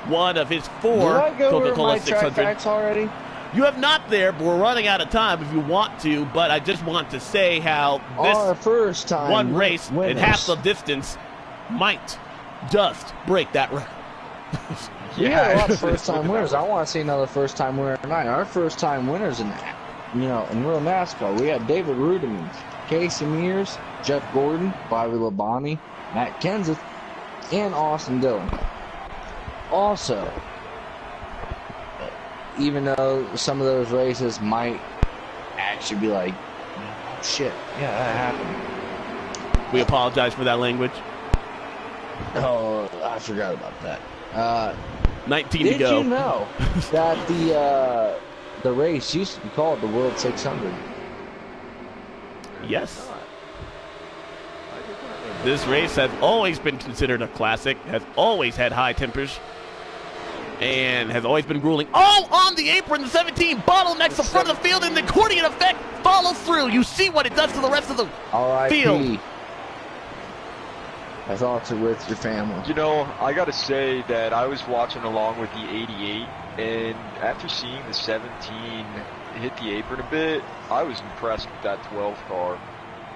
One of his 4 Coca-Cola 600. Already? You have not there, but we're running out of time if you want to. But I just want to say how this our first time one race in half the distance might just break that record. We had a lot of first-time winners. I want to see another first-time winner tonight. Our first-time winners in real NASCAR, we had David Rudiman, Casey Mears, Jeff Gordon, Bobby Labonte, Matt Kenseth, and Austin Dillon. Also, even though some of those races might actually be like, oh shit, yeah, that happened. We apologize for that language. Oh, I forgot about that. 19 to go. Did you know that the race used to be called the World 600? Yes. This race has always been considered a classic, has always had high tempers, and has always been grueling. Oh, on the apron, the 17 bottlenecks the front of the field, and the accordion effect follows through. You see what it does to the rest of the field. My thoughts are with your family. You know, I got to say that I was watching along with the 88, and after seeing the 17 hit the apron a bit, I was impressed with that 12 car.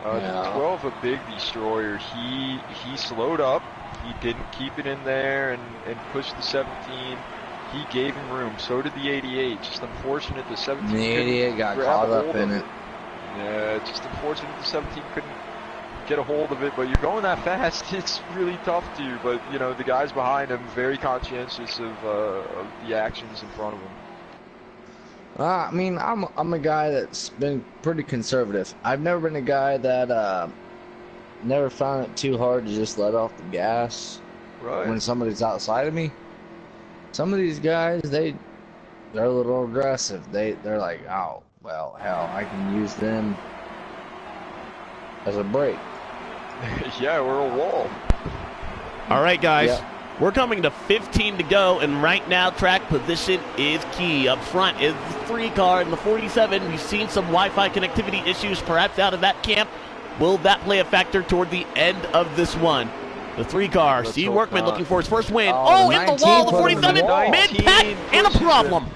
The 12, a big destroyer, he slowed up. He didn't keep it in there and push the 17. He gave him room. So did the 88. Just unfortunate the 17 the 88 got caught up in it. Yeah, just unfortunate the 17 couldn't get a hold of it. But you're going that fast, it's really tough to. But, you know, the guys behind him, very conscientious of the actions in front of him. I mean, I'm a guy that's been pretty conservative. I've never been a guy that never found it too hard to just let off the gas when somebody's outside of me. Some of these guys, they're a little aggressive. They're like, oh well, hell, I can use them as a brake. Yeah, we're a wall. All right, guys. Yep. We're coming to 15 to go, and right now track position is key. Up front is the 3 car and the 47. We've seen some Wi-Fi connectivity issues perhaps out of that camp. Will that play a factor toward the end of this one? The 3 car, Steve Workman looking for his first win. Oh, in the wall, the 47, mid-pack, and a problem.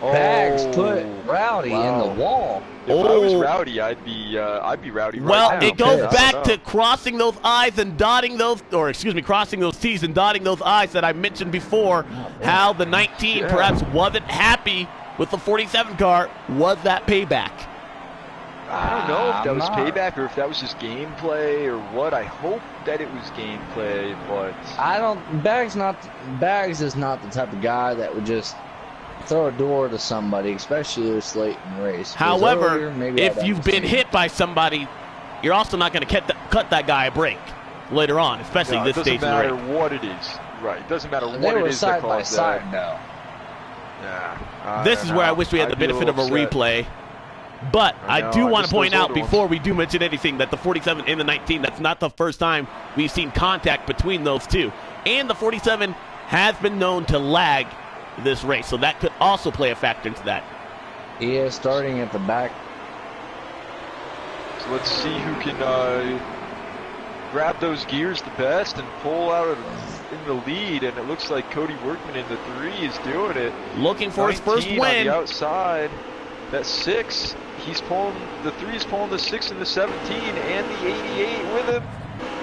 Bags put Rowdy in the wall. If I was Rowdy, I'd be Rowdy right well, now. it goes back to crossing those I's and dotting those, or excuse me, crossing those T's and dotting those I's that I mentioned before. How the 19 perhaps wasn't happy with the 47 car. Was that payback? I don't know if that was payback or if that was just gameplay or what. I hope that it was gameplay, but I don't. Bags is not the type of guy that would just throw a door to somebody, especially this late in the race. However, if you've been hit by somebody, you're also not going to cut that guy a break later on, especially this stage in the race. It doesn't matter what it is. Right. It doesn't matter what it is They that were side by caused side that. now. Yeah. This is where I wish we had the benefit of a replay. But I do want to point out before we do mention anything that the 47 and the 19, that's not the first time we've seen contact between those two. And the 47 has been known to lag this race, so that could also play a factor into that. He is starting at the back. So let's see who can grab those gears the best and pull out in the lead, and it looks like Cody Workman in the 3 is doing it. Looking for his first win. On the outside, that 6, he's pulling, the 3 is pulling the 6 and the 17 and the 88 with him.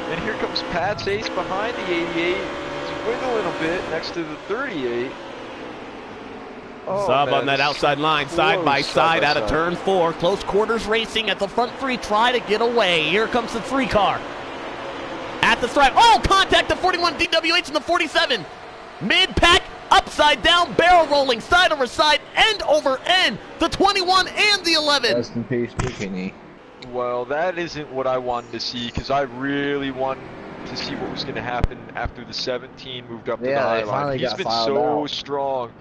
And here comes Pat's ace behind the 88. He's wiggling a bit next to the 38. Sub on that outside line, side by side out of turn 4. Close quarters racing at the front 3. Try to get away. Here comes the 3 car. At the stripe. Oh, contact the 41 DWH and the 47. Mid-pack, upside down, barrel rolling, side over side, end over end. The 21 and the 11. Rest in peace, Bikini. Well, that isn't what I wanted to see, because I really wanted to see what was going to happen after the 17 moved up to the high line. He's been so strong.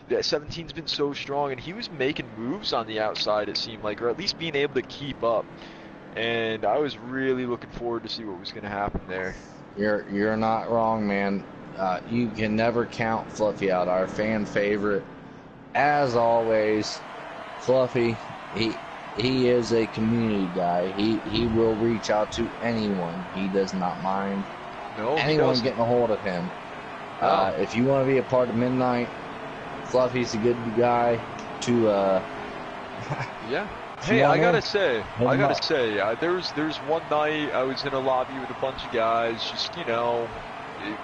That 17's been so strong, and he was making moves on the outside, it seemed like, or at least being able to keep up. And I was really looking forward to see what was going to happen there. You're not wrong, man. You can never count Fluffy out. Our fan favorite, as always. Fluffy, he is a community guy. He will reach out to anyone. He does not mind anyone getting a hold of him. If you want to be a part of Midnight, Fluffy's a good guy to yeah. Hey, I gotta say, there's one night I was in a lobby with a bunch of guys, just, you know,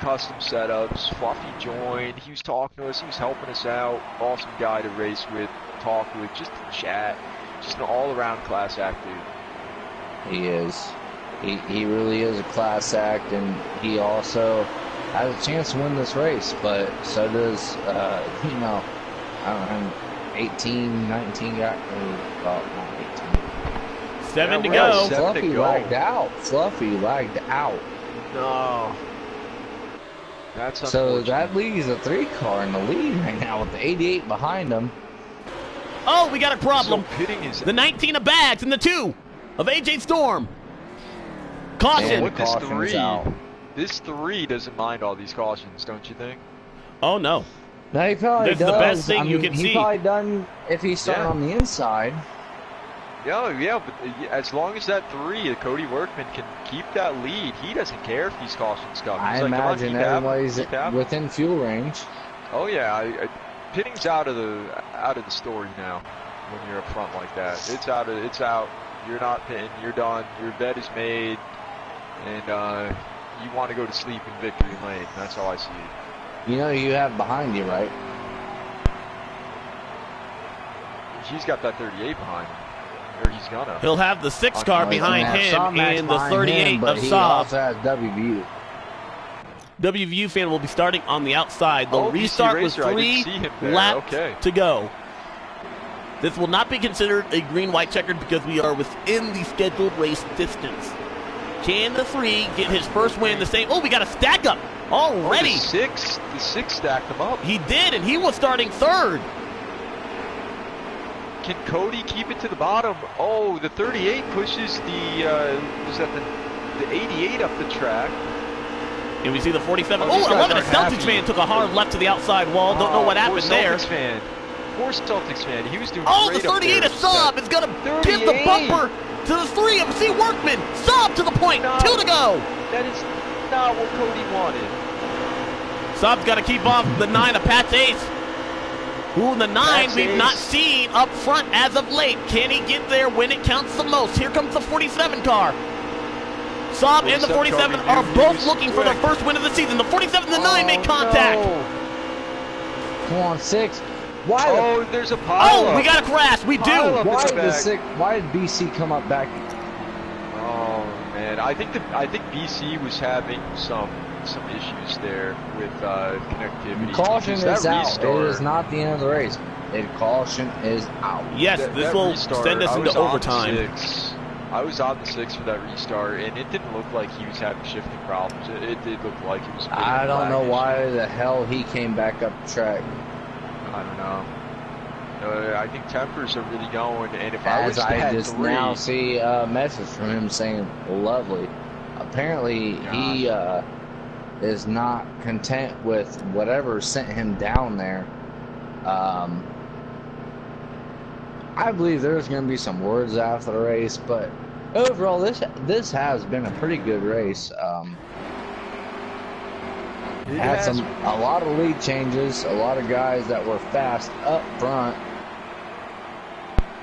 custom setups. Fluffy joined. He was talking to us. He was helping us out. Awesome guy to race with, talk with, just to chat. Just an all-around class act, dude. He is. He really is a class act, and he also has a chance to win this race, but so does, you know, I don't know, 18, 19 guys, well, not 18. 7 to go. Fluffy lagged out. Fluffy lagged out. No. That's so that leaves a 3 car in the lead right now with the 88 behind him. Oh, we got a problem. So the 19 of Bags and the 2 of AJ Storm. Caution. With this 3 doesn't mind all these cautions, don't you think? Oh, no. No, he probably this does. Is the best thing you can see. He probably done if he's starting on the inside. Yeah, but as long as that 3, Cody Workman, can keep that lead, he doesn't care if these cautions come. I imagine everybody's within fuel range. Oh yeah, pitting's out of the story now. When you're up front like that, it's out. You're not pitting. You're done. Your bet is made, and you want to go to sleep in victory lane. That's how I see it. You know you have behind you, right? He's got that 38 behind him. Or he's gonna. He'll have the 6 car behind him and the 38 of Saab. He also has WVU. WVU fan will be starting on the outside. They'll restart with 3 laps to go. This will not be considered a green-white checkered because we are within the scheduled race distance. Can the 3 get his first win the same? Oh, we got a stack up already. The 6 stacked them up. He did, and he was starting 3rd. Can Cody keep it to the bottom? Oh, the 38 pushes the 88 up the track. And we see the 47. Oh, Oh, these I guys love it. A aren't Celtics happy. fan took a hard left to the outside wall. Don't know what happened there. Poor Celtics fan. He was doing Oh, the great up 38 there. of Saab is going to give the 38. bumper to the 3 of C. Workman. Saab to the point. No. 2 to go. That is not what Cody wanted. Saab's got to keep off the 9 of Pat's Ace. Who in the 9 Pat's we've Ace. not seen up front as of late. Can he get there when it counts the most? Here comes the 47 car. Saab and the 47 car, are we knew both he was looking for their quick. first win of the season. The 47 and the 9 make contact. No. Come on, 6. Why? Oh, there's a pile. Oh, we got a crash. We do. Pile-up. Why in the did back. 6? Why did BC come up back? Oh man, I think BC was having some issues there with connectivity. Caution Because is that out. restart- It is not the end of the race. Caution is out. Yes, that- this that will restart, send us I into was on overtime. 6. I was on the 6 for that restart, and it didn't look like he was having shifting problems. It did look like it was. a I don't know lag why the hell he came back up the track. issue. I don't know. I think tempers are really going, and if I was As I at just 3, now see a message from him saying, lovely. Apparently, he is not content with whatever sent him down there. I believe there's going to be some words after the race, but overall, this has been a pretty good race. it Had has- a lot of lead changes, a lot of guys that were fast up front.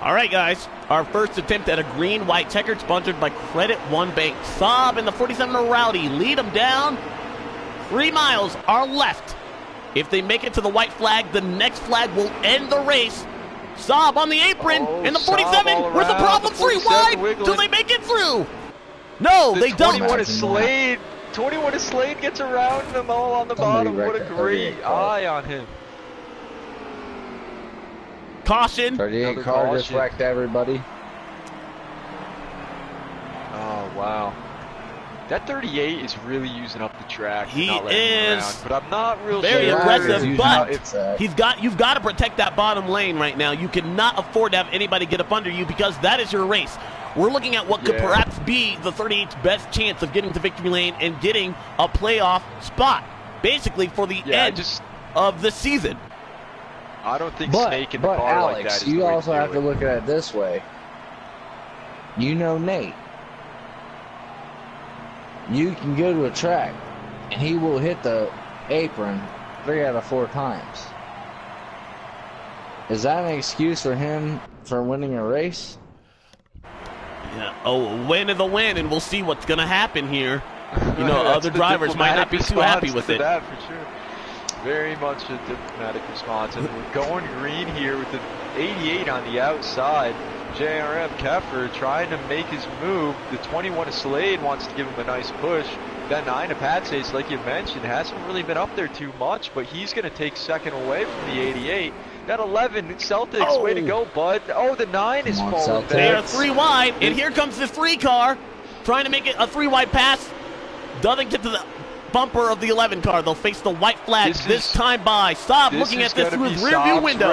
All right, guys. Our first attempt at a green-white checkered sponsored by Credit One Bank. Saab and the 47 are rowdy. Lead them down. 3 miles are left. If they make it to the white flag, the next flag will end the race. Saab on the apron, Oh, and the Saab 47. all Where's the around, problem? the 3 47 wide. Do wiggling. they make it through? No, The they don't. 21 is Slade. 21 is Slade gets around them all on the Somebody bottom. What a wrecked it. great 38 car. eye on him. Caution. 38 Another car just caution. wrecked everybody. Oh, wow. That 38 is really using up the track. He not letting him is around, but I'm not real very sure. aggressive, Using but up the track. you've got to protect that bottom lane right now. You cannot afford to have anybody get up under you because that is your race. We're looking at what could Yeah. perhaps be the 38's best chance of getting to victory lane and getting a playoff spot, basically for the end of the season. I don't think But Snake in the car Alex, like that is you the way also to have do to it. look at it this way. You know Nate. You can go to a track, and he will hit the apron 3 out of 4 times. Is that an excuse for him for winning a race? Yeah. Oh, a win is a win, and we'll see what's going to happen here. You know, That's other the drivers might not be too happy diplomatic with response it. to that for sure. Very much a diplomatic response, and we're going green here with the 88 on the outside. JRM Keffer trying to make his move. The 21 of Slade wants to give him a nice push. That 9 of Patsace, like you mentioned, hasn't really been up there too much, but he's going to take second away from the 88. That 11, Celtics, way to go, bud. Oh, the 9 is Come on, falling Celtics. They are back. 3 wide, and here comes the 3 car trying to make it a 3 wide pass. Doesn't get to the bumper of the 11 car. They'll face the white flag this time by. Stop looking at this through his rear view window.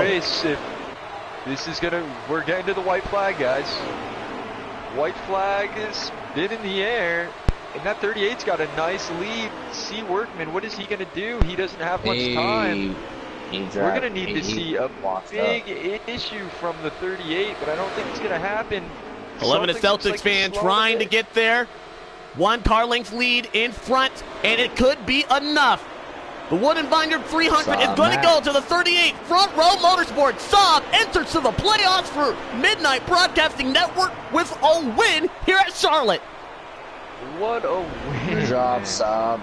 We're getting to the white flag, guys. White flag is been in the air, and that 38's got a nice lead. C. Workman, what is he going to do? He doesn't have much time. We're going to need to see a big issue from the 38, but I don't think it's going to happen. 11 is Celtics fan trying to get there. 1 car length lead in front, and it could be enough. The Wooden Vineyard 300 is going to go to the 38 Front Row Motorsports. Saab enters to the playoffs for Midnight Broadcasting Network with a win here at Charlotte. What a win. Good job, Saab.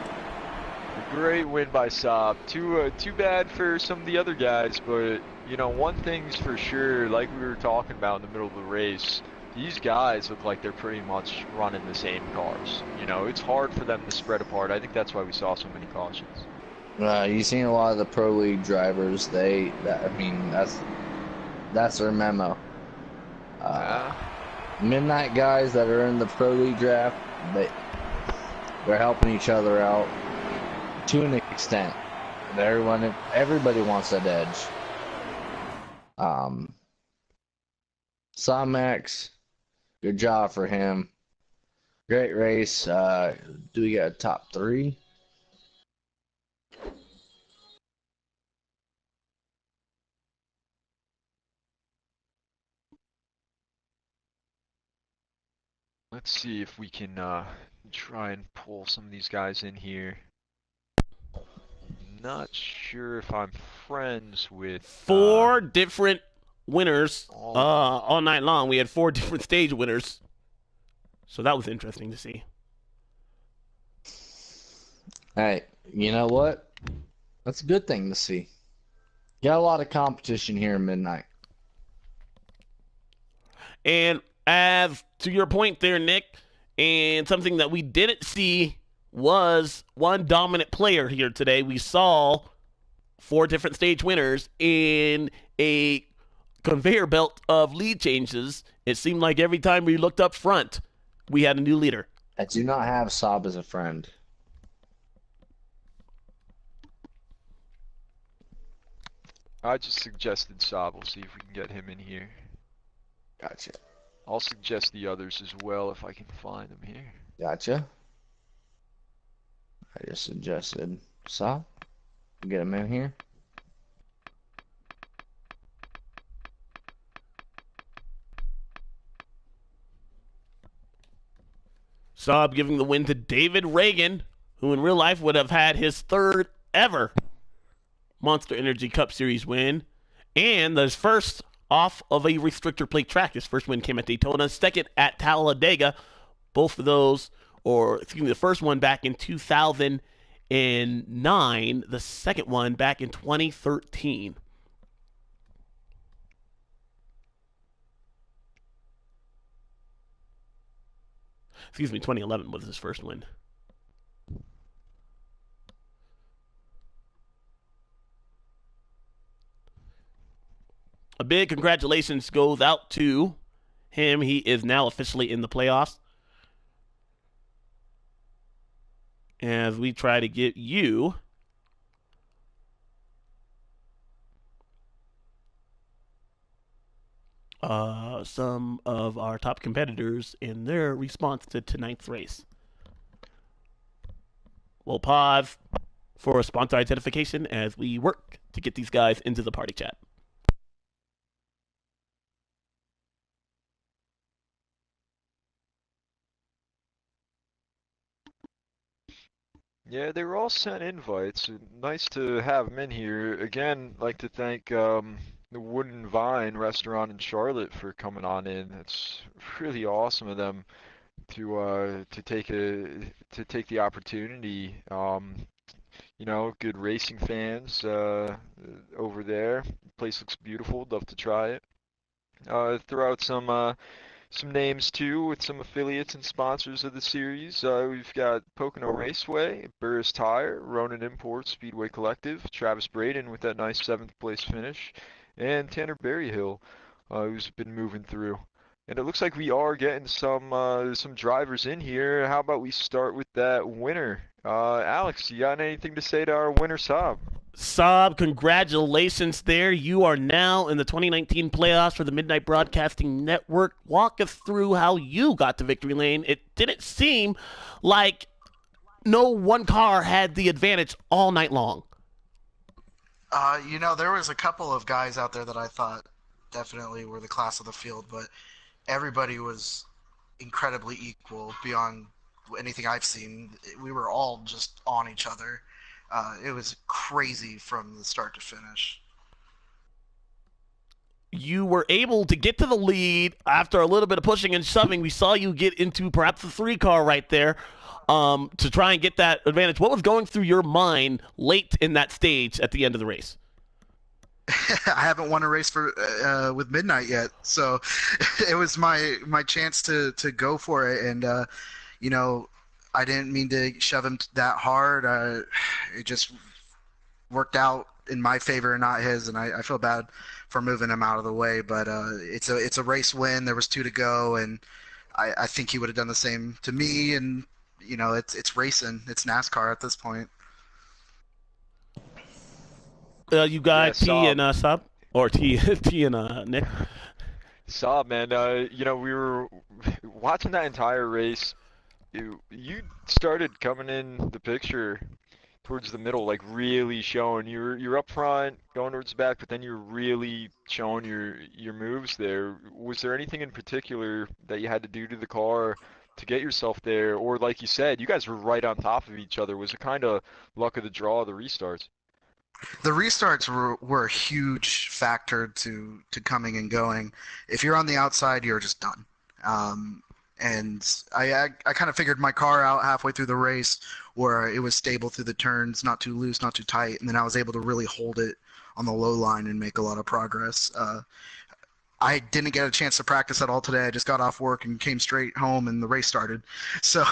Great win by Saab. Too bad for some of the other guys, but you know, one thing's for sure, like we were talking about in the middle of the race, these guys look like they're pretty much running the same cars. You know, it's hard for them to spread apart. I think that's why we saw so many cautions. You've seen a lot of the Pro League drivers. That's their memo. Midnight guys that are in the Pro League draft, they're helping each other out to an extent. Everybody wants that edge. Max, good job for him. Great race. Do we got a top 3? Let's see if we can try and pull some of these guys in here. Not sure if I'm friends with 4 different winners all all night long. We had 4 different stage winners. So that was interesting to see. Hey, you know what? That's a good thing to see. Got a lot of competition here in Midnight. And as to your point there, Nick, and something that we didn't see was one dominant player here today. We saw 4 different stage winners in a conveyor belt of lead changes. It seemed like every time we looked up front, we had a new leader. I do not have Saab as a friend. I just suggested Saab. We'll see if we can get him in here. Gotcha. I'll suggest the others as well if I can find them here. Gotcha. I just suggested Saab. Get him in here. Saab giving the win to David Reagan, who in real life would have had his 3rd ever Monster Energy Cup Series win, and his first off of a restrictor plate track. His first win came at Daytona, second at Talladega. Both of those, the first one back in 2009, the second one back in 2013. Excuse me, 2011 was his first win. A big congratulations goes out to him. He is now officially in the playoffs. As we try to get you some of our top competitors in their response to tonight's race. We'll pause for sponsor identification as we work to get these guys into the party chat. Yeah, they were all sent invites. Nice to have them in here. Again, like to thank the Wooden Vine restaurant in Charlotte for coming on in. It's really awesome of them to take the opportunity. You know, good racing fans over there. Place looks beautiful. Love to try it. Throw out some names too with some affiliates and sponsors of the series. We've got Pocono Raceway, Burris Tire, Ronin Imports, Speedway Collective, Travis Braden with that nice 7th place finish, and Tanner Berryhill, who's been moving through. And it looks like we are getting some drivers in here. How about we start with that winner? Alex, you got anything to say to our winner, Saab? Saab, congratulations there. You are now in the 2019 playoffs for the Midnight Broadcasting Network. Walk us through how you got to victory lane. It didn't seem like no one car had the advantage all night long. You know, there was a couple of guys out there that I thought definitely were the class of the field, but everybody was incredibly equal beyond anything I've seen. We were all just on each other. It was crazy from the start to finish. You were able to get to the lead after a little bit of pushing and shoving. We saw you get into perhaps the 3 car right there to try and get that advantage. What was going through your mind late in that stage at the end of the race? I haven't won a race for with Midnight yet, so it was my chance to go for it, and you know, I didn't mean to shove him that hard. It just worked out in my favor and not his, and I feel bad for moving him out of the way. But it's a race win. There was 2 to go, and I think he would have done the same to me. And you know, it's racing. It's NASCAR at this point. You got Yeah, T and Saab, or T and Nick. Saab, man, you know, we were watching that entire race. You started coming in the picture towards the middle, like really showing you're up front, going towards the back, but then you're really showing your moves there. Was there anything in particular that you had to do to the car to get yourself there, or like you said, you guys were right on top of each other. Was it kind of luck of the draw, the restarts? The restarts were a huge factor to coming and going. If you're on the outside, you're just done. And I kind of figured my car out halfway through the race where it was stable through the turns, not too loose, not too tight, and then I was able to really hold it on the low line and make a lot of progress. I didn't get a chance to practice at all today. I just got off work and came straight home, and the race started. So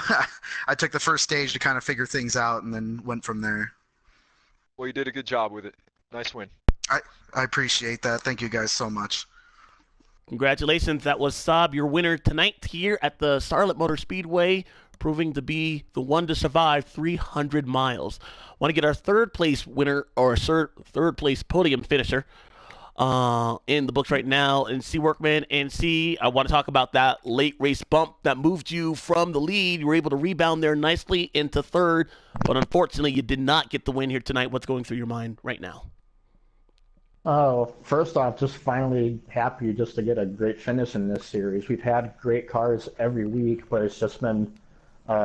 I took the first stage to kind of figure things out, and then went from there. Well, you did a good job with it. Nice win. I appreciate that. Thank you guys so much. Congratulations. That was Saab, your winner tonight here at the Charlotte Motor Speedway, proving to be the one to survive 300 miles. Want to get our third place winner, or third place podium finisher in the books right now, and C Workman. And C, I want to talk about that late race bump that moved you from the lead. You were able to rebound there nicely into third, but unfortunately you did not get the win here tonight. What's going through your mind right now? Oh, first off, just finally happy just to get a great finish in this series. We've had great cars every week, but it's just been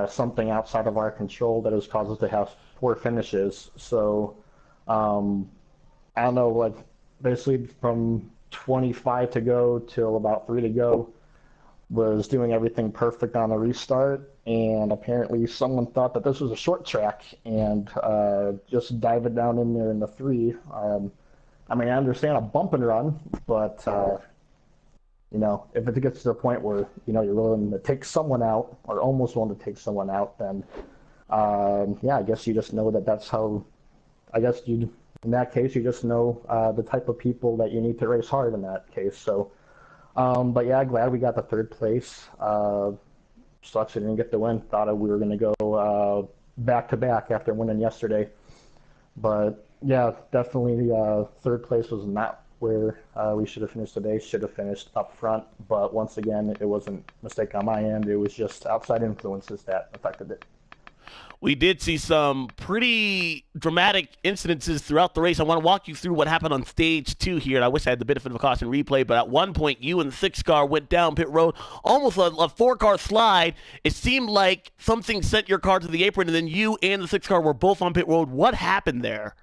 something outside of our control that has caused us to have poor finishes. So, I don't know, like basically from 25 to go till about 3 to go, was doing everything perfect on the restart, and apparently someone thought that this was a short track and just dive it down in there in the 3. I mean, I understand a bump and run, but, you know, if it gets to the point where, you know, you're willing to take someone out, or almost willing to take someone out, then, yeah, I guess you just know that that's how, I guess in that case, you just know the type of people that you need to race hard in that case. So, but yeah, glad we got the third place. Sucks I didn't get the win. Thought we were going to go back-to-back after winning yesterday. But yeah, definitely third place was not where we should have finished today. Should have finished up front, but once again, it wasn't a mistake on my end. It was just outside influences that affected it. We did see some pretty dramatic incidences throughout the race. I want to walk you through what happened on stage 2 here. And I wish I had the benefit of a caution replay, but at one point, you and the 6 car went down pit road, almost a 4-car slide. It seemed like something sent your car to the apron, and then you and the 6 car were both on pit road. What happened there?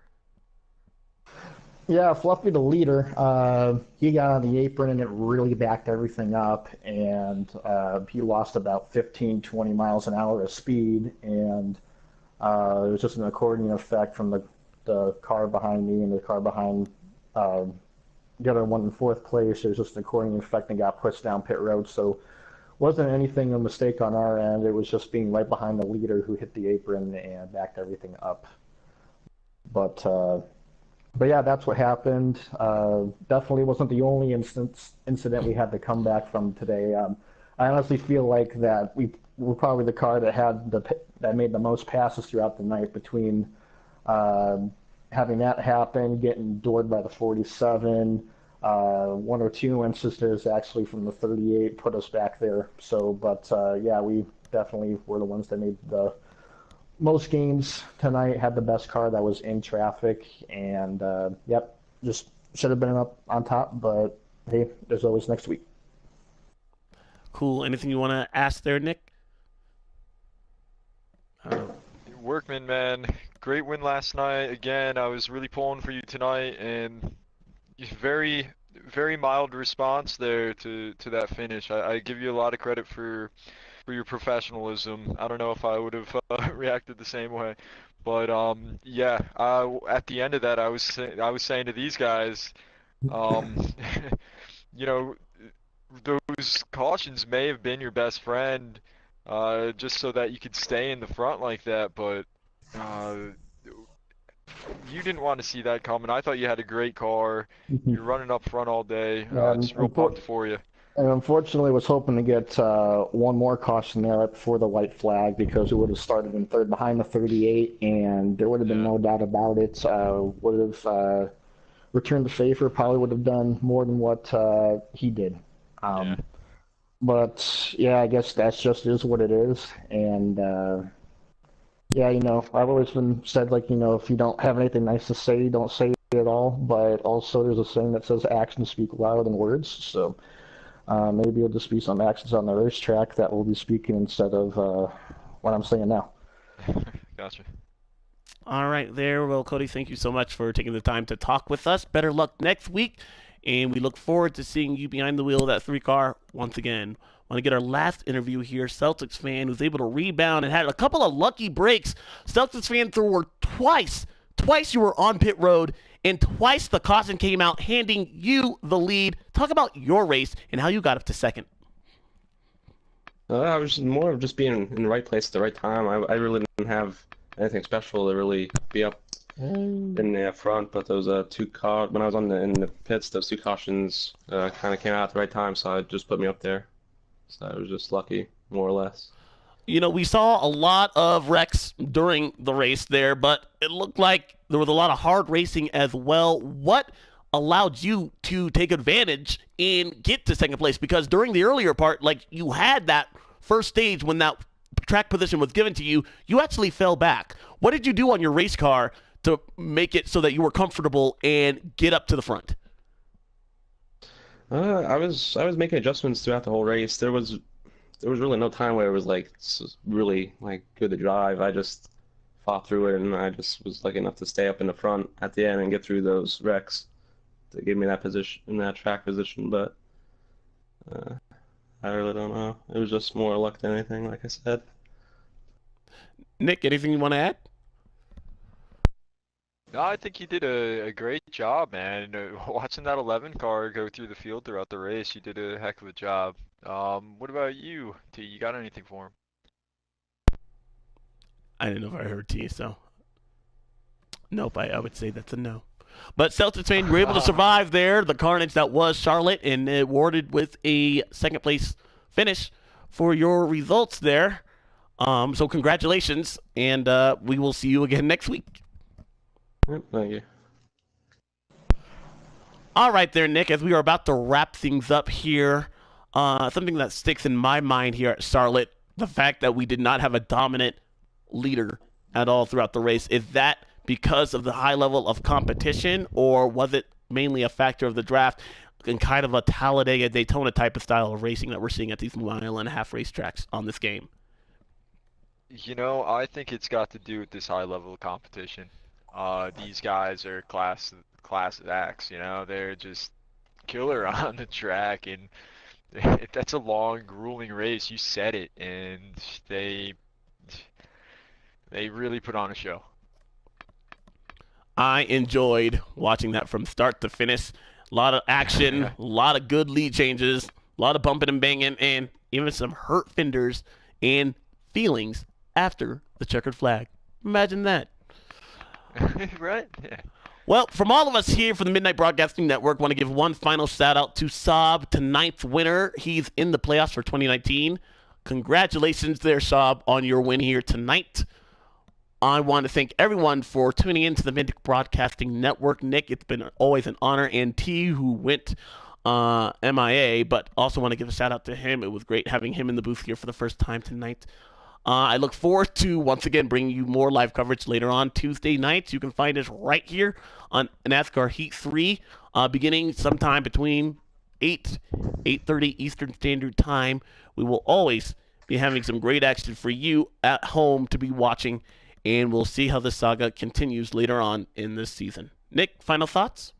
Yeah, Fluffy, the leader, he got on the apron and it really backed everything up, and he lost about 15, 20 miles an hour of speed, and it was just an accordion effect from the car behind me and the car behind the other one in 4th place. It was just an accordion effect and got pushed down pit road, so wasn't anything a mistake on our end. It was just being right behind the leader who hit the apron and backed everything up. But yeah, that's what happened. Definitely wasn't the only incident we had to come back from today. I honestly feel like that we were probably the car that made the most passes throughout the night, between having that happen, getting doored by the 47, 1 or 2 instances actually from the 38 put us back there. So, but yeah, we definitely were the ones that made the most gains tonight, had the best car that was in traffic, and yep, just should have been up on top, but hey, there's always next week. Cool. Anything you want to ask there, Nick? Workman, man, great win last night. Again, I was really pulling for you tonight, and very, very mild response there to that finish. I give you a lot of credit for your professionalism. I don't know if I would have reacted the same way, but yeah. At the end of that, I was saying to these guys, you know, those cautions may have been your best friend, just so that you could stay in the front like that, but you didn't want to see that coming. I thought you had a great car. You're running up front all day. Just real pumped for you. And unfortunately, was hoping to get one more caution there right before the white flag, because it would have started in third behind the 38, and there would have been no doubt about it. Would have returned the favor, probably would have done more than what he did. But yeah, I guess that's just is what it is. And yeah, you know, I've always been said, like, you know, if you don't have anything nice to say, don't say it at all. But also, there's a saying that says actions speak louder than words. So. Maybe it'll just be some actions on the racetrack that will be speaking instead of what I'm saying now. Gotcha. All right, there. Well, Cody, thank you so much for taking the time to talk with us. Better luck next week, and we look forward to seeing you behind the wheel of that 3-car once again. Want to get our last interview here. Celtics fan who's able to rebound and had a couple of lucky breaks. Celtics fan threw twice. Twice you were on pit road, and twice the caution came out, handing you the lead. Talk about your race and how you got up to second. I was more of just being in the right place at the right time. I really didn't have anything special to really be up in the front, but those when I was in the pits, those 2 cautions kind of came out at the right time, so it just put me up there. So I was just lucky, more or less. You know, we saw a lot of wrecks during the race there, but it looked like there was a lot of hard racing as well. What allowed you to take advantage and get to second place? Because during the earlier part, like, you had that first stage when that track position was given to you, you actually fell back. What did you do on your race car to make it so that you were comfortable and get up to the front? I was making adjustments throughout the whole race. There was really no time where it was like really like good to drive. I just fought through it, and I just was lucky enough to stay up in the front at the end and get through those wrecks that gave me that position in that track position. But I really don't know. It was just more luck than anything, like I said. Nick, anything you want to add? No, I think you did a great job, man. Watching that 11 car go through the field throughout the race, you did a heck of a job. What about you, T? You got anything for him? I didn't know if I heard T, so nope, I would say that's a no. But Celtics fan, you were able to survive there, the carnage that was Charlotte, and awarded with a second place finish for your results there. So congratulations, and we will see you again next week. Thank you. All right there, Nick, as we are about to wrap things up here, something that sticks in my mind here at Charlotte, the fact that we did not have a dominant leader at all throughout the race. Is that because of the high level of competition, or was it mainly a factor of the draft and kind of a Talladega Daytona type of style of racing that we're seeing at these 1.5 mile racetracks on this game? You know, I think it's got to do with this high level of competition. These guys are class acts, you know, they're just killer on the track, and that's a long, grueling race. You said it, and they really put on a show. I enjoyed watching that from start to finish. A lot of action, a lot of good lead changes, a lot of bumping and banging, and even some hurt fenders and feelings after the checkered flag. Imagine that. Right? Yeah. Well, from all of us here for the Midnight Broadcasting Network, want to give one final shout out to Saab, tonight's winner. He's in the playoffs for 2019. Congratulations there, Saab, on your win here tonight. I want to thank everyone for tuning in to the Midnight Broadcasting Network. Nick, it's been always an honor, and T, who went MIA, but also want to give a shout out to him. It was great having him in the booth here for the first time tonight. I look forward to, once again, bringing you more live coverage later on Tuesday nights. You can find us right here on NASCAR Heat 3, beginning sometime between 8:30 Eastern Standard Time. We will always be having some great action for you at home to be watching, and we'll see how the saga continues later on in this season. Nick, final thoughts?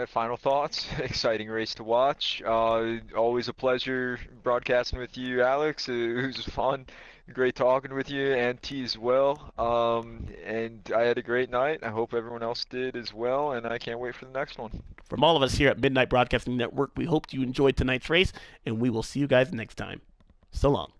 Final thoughts. Exciting race to watch. Always a pleasure broadcasting with you, Alex. It was fun. Great talking with you, and T as well. And I had a great night. I hope everyone else did as well, and I can't wait for the next one. From all of us here at Midnight Broadcasting Network, we hope you enjoyed tonight's race, and we will see you guys next time. So long.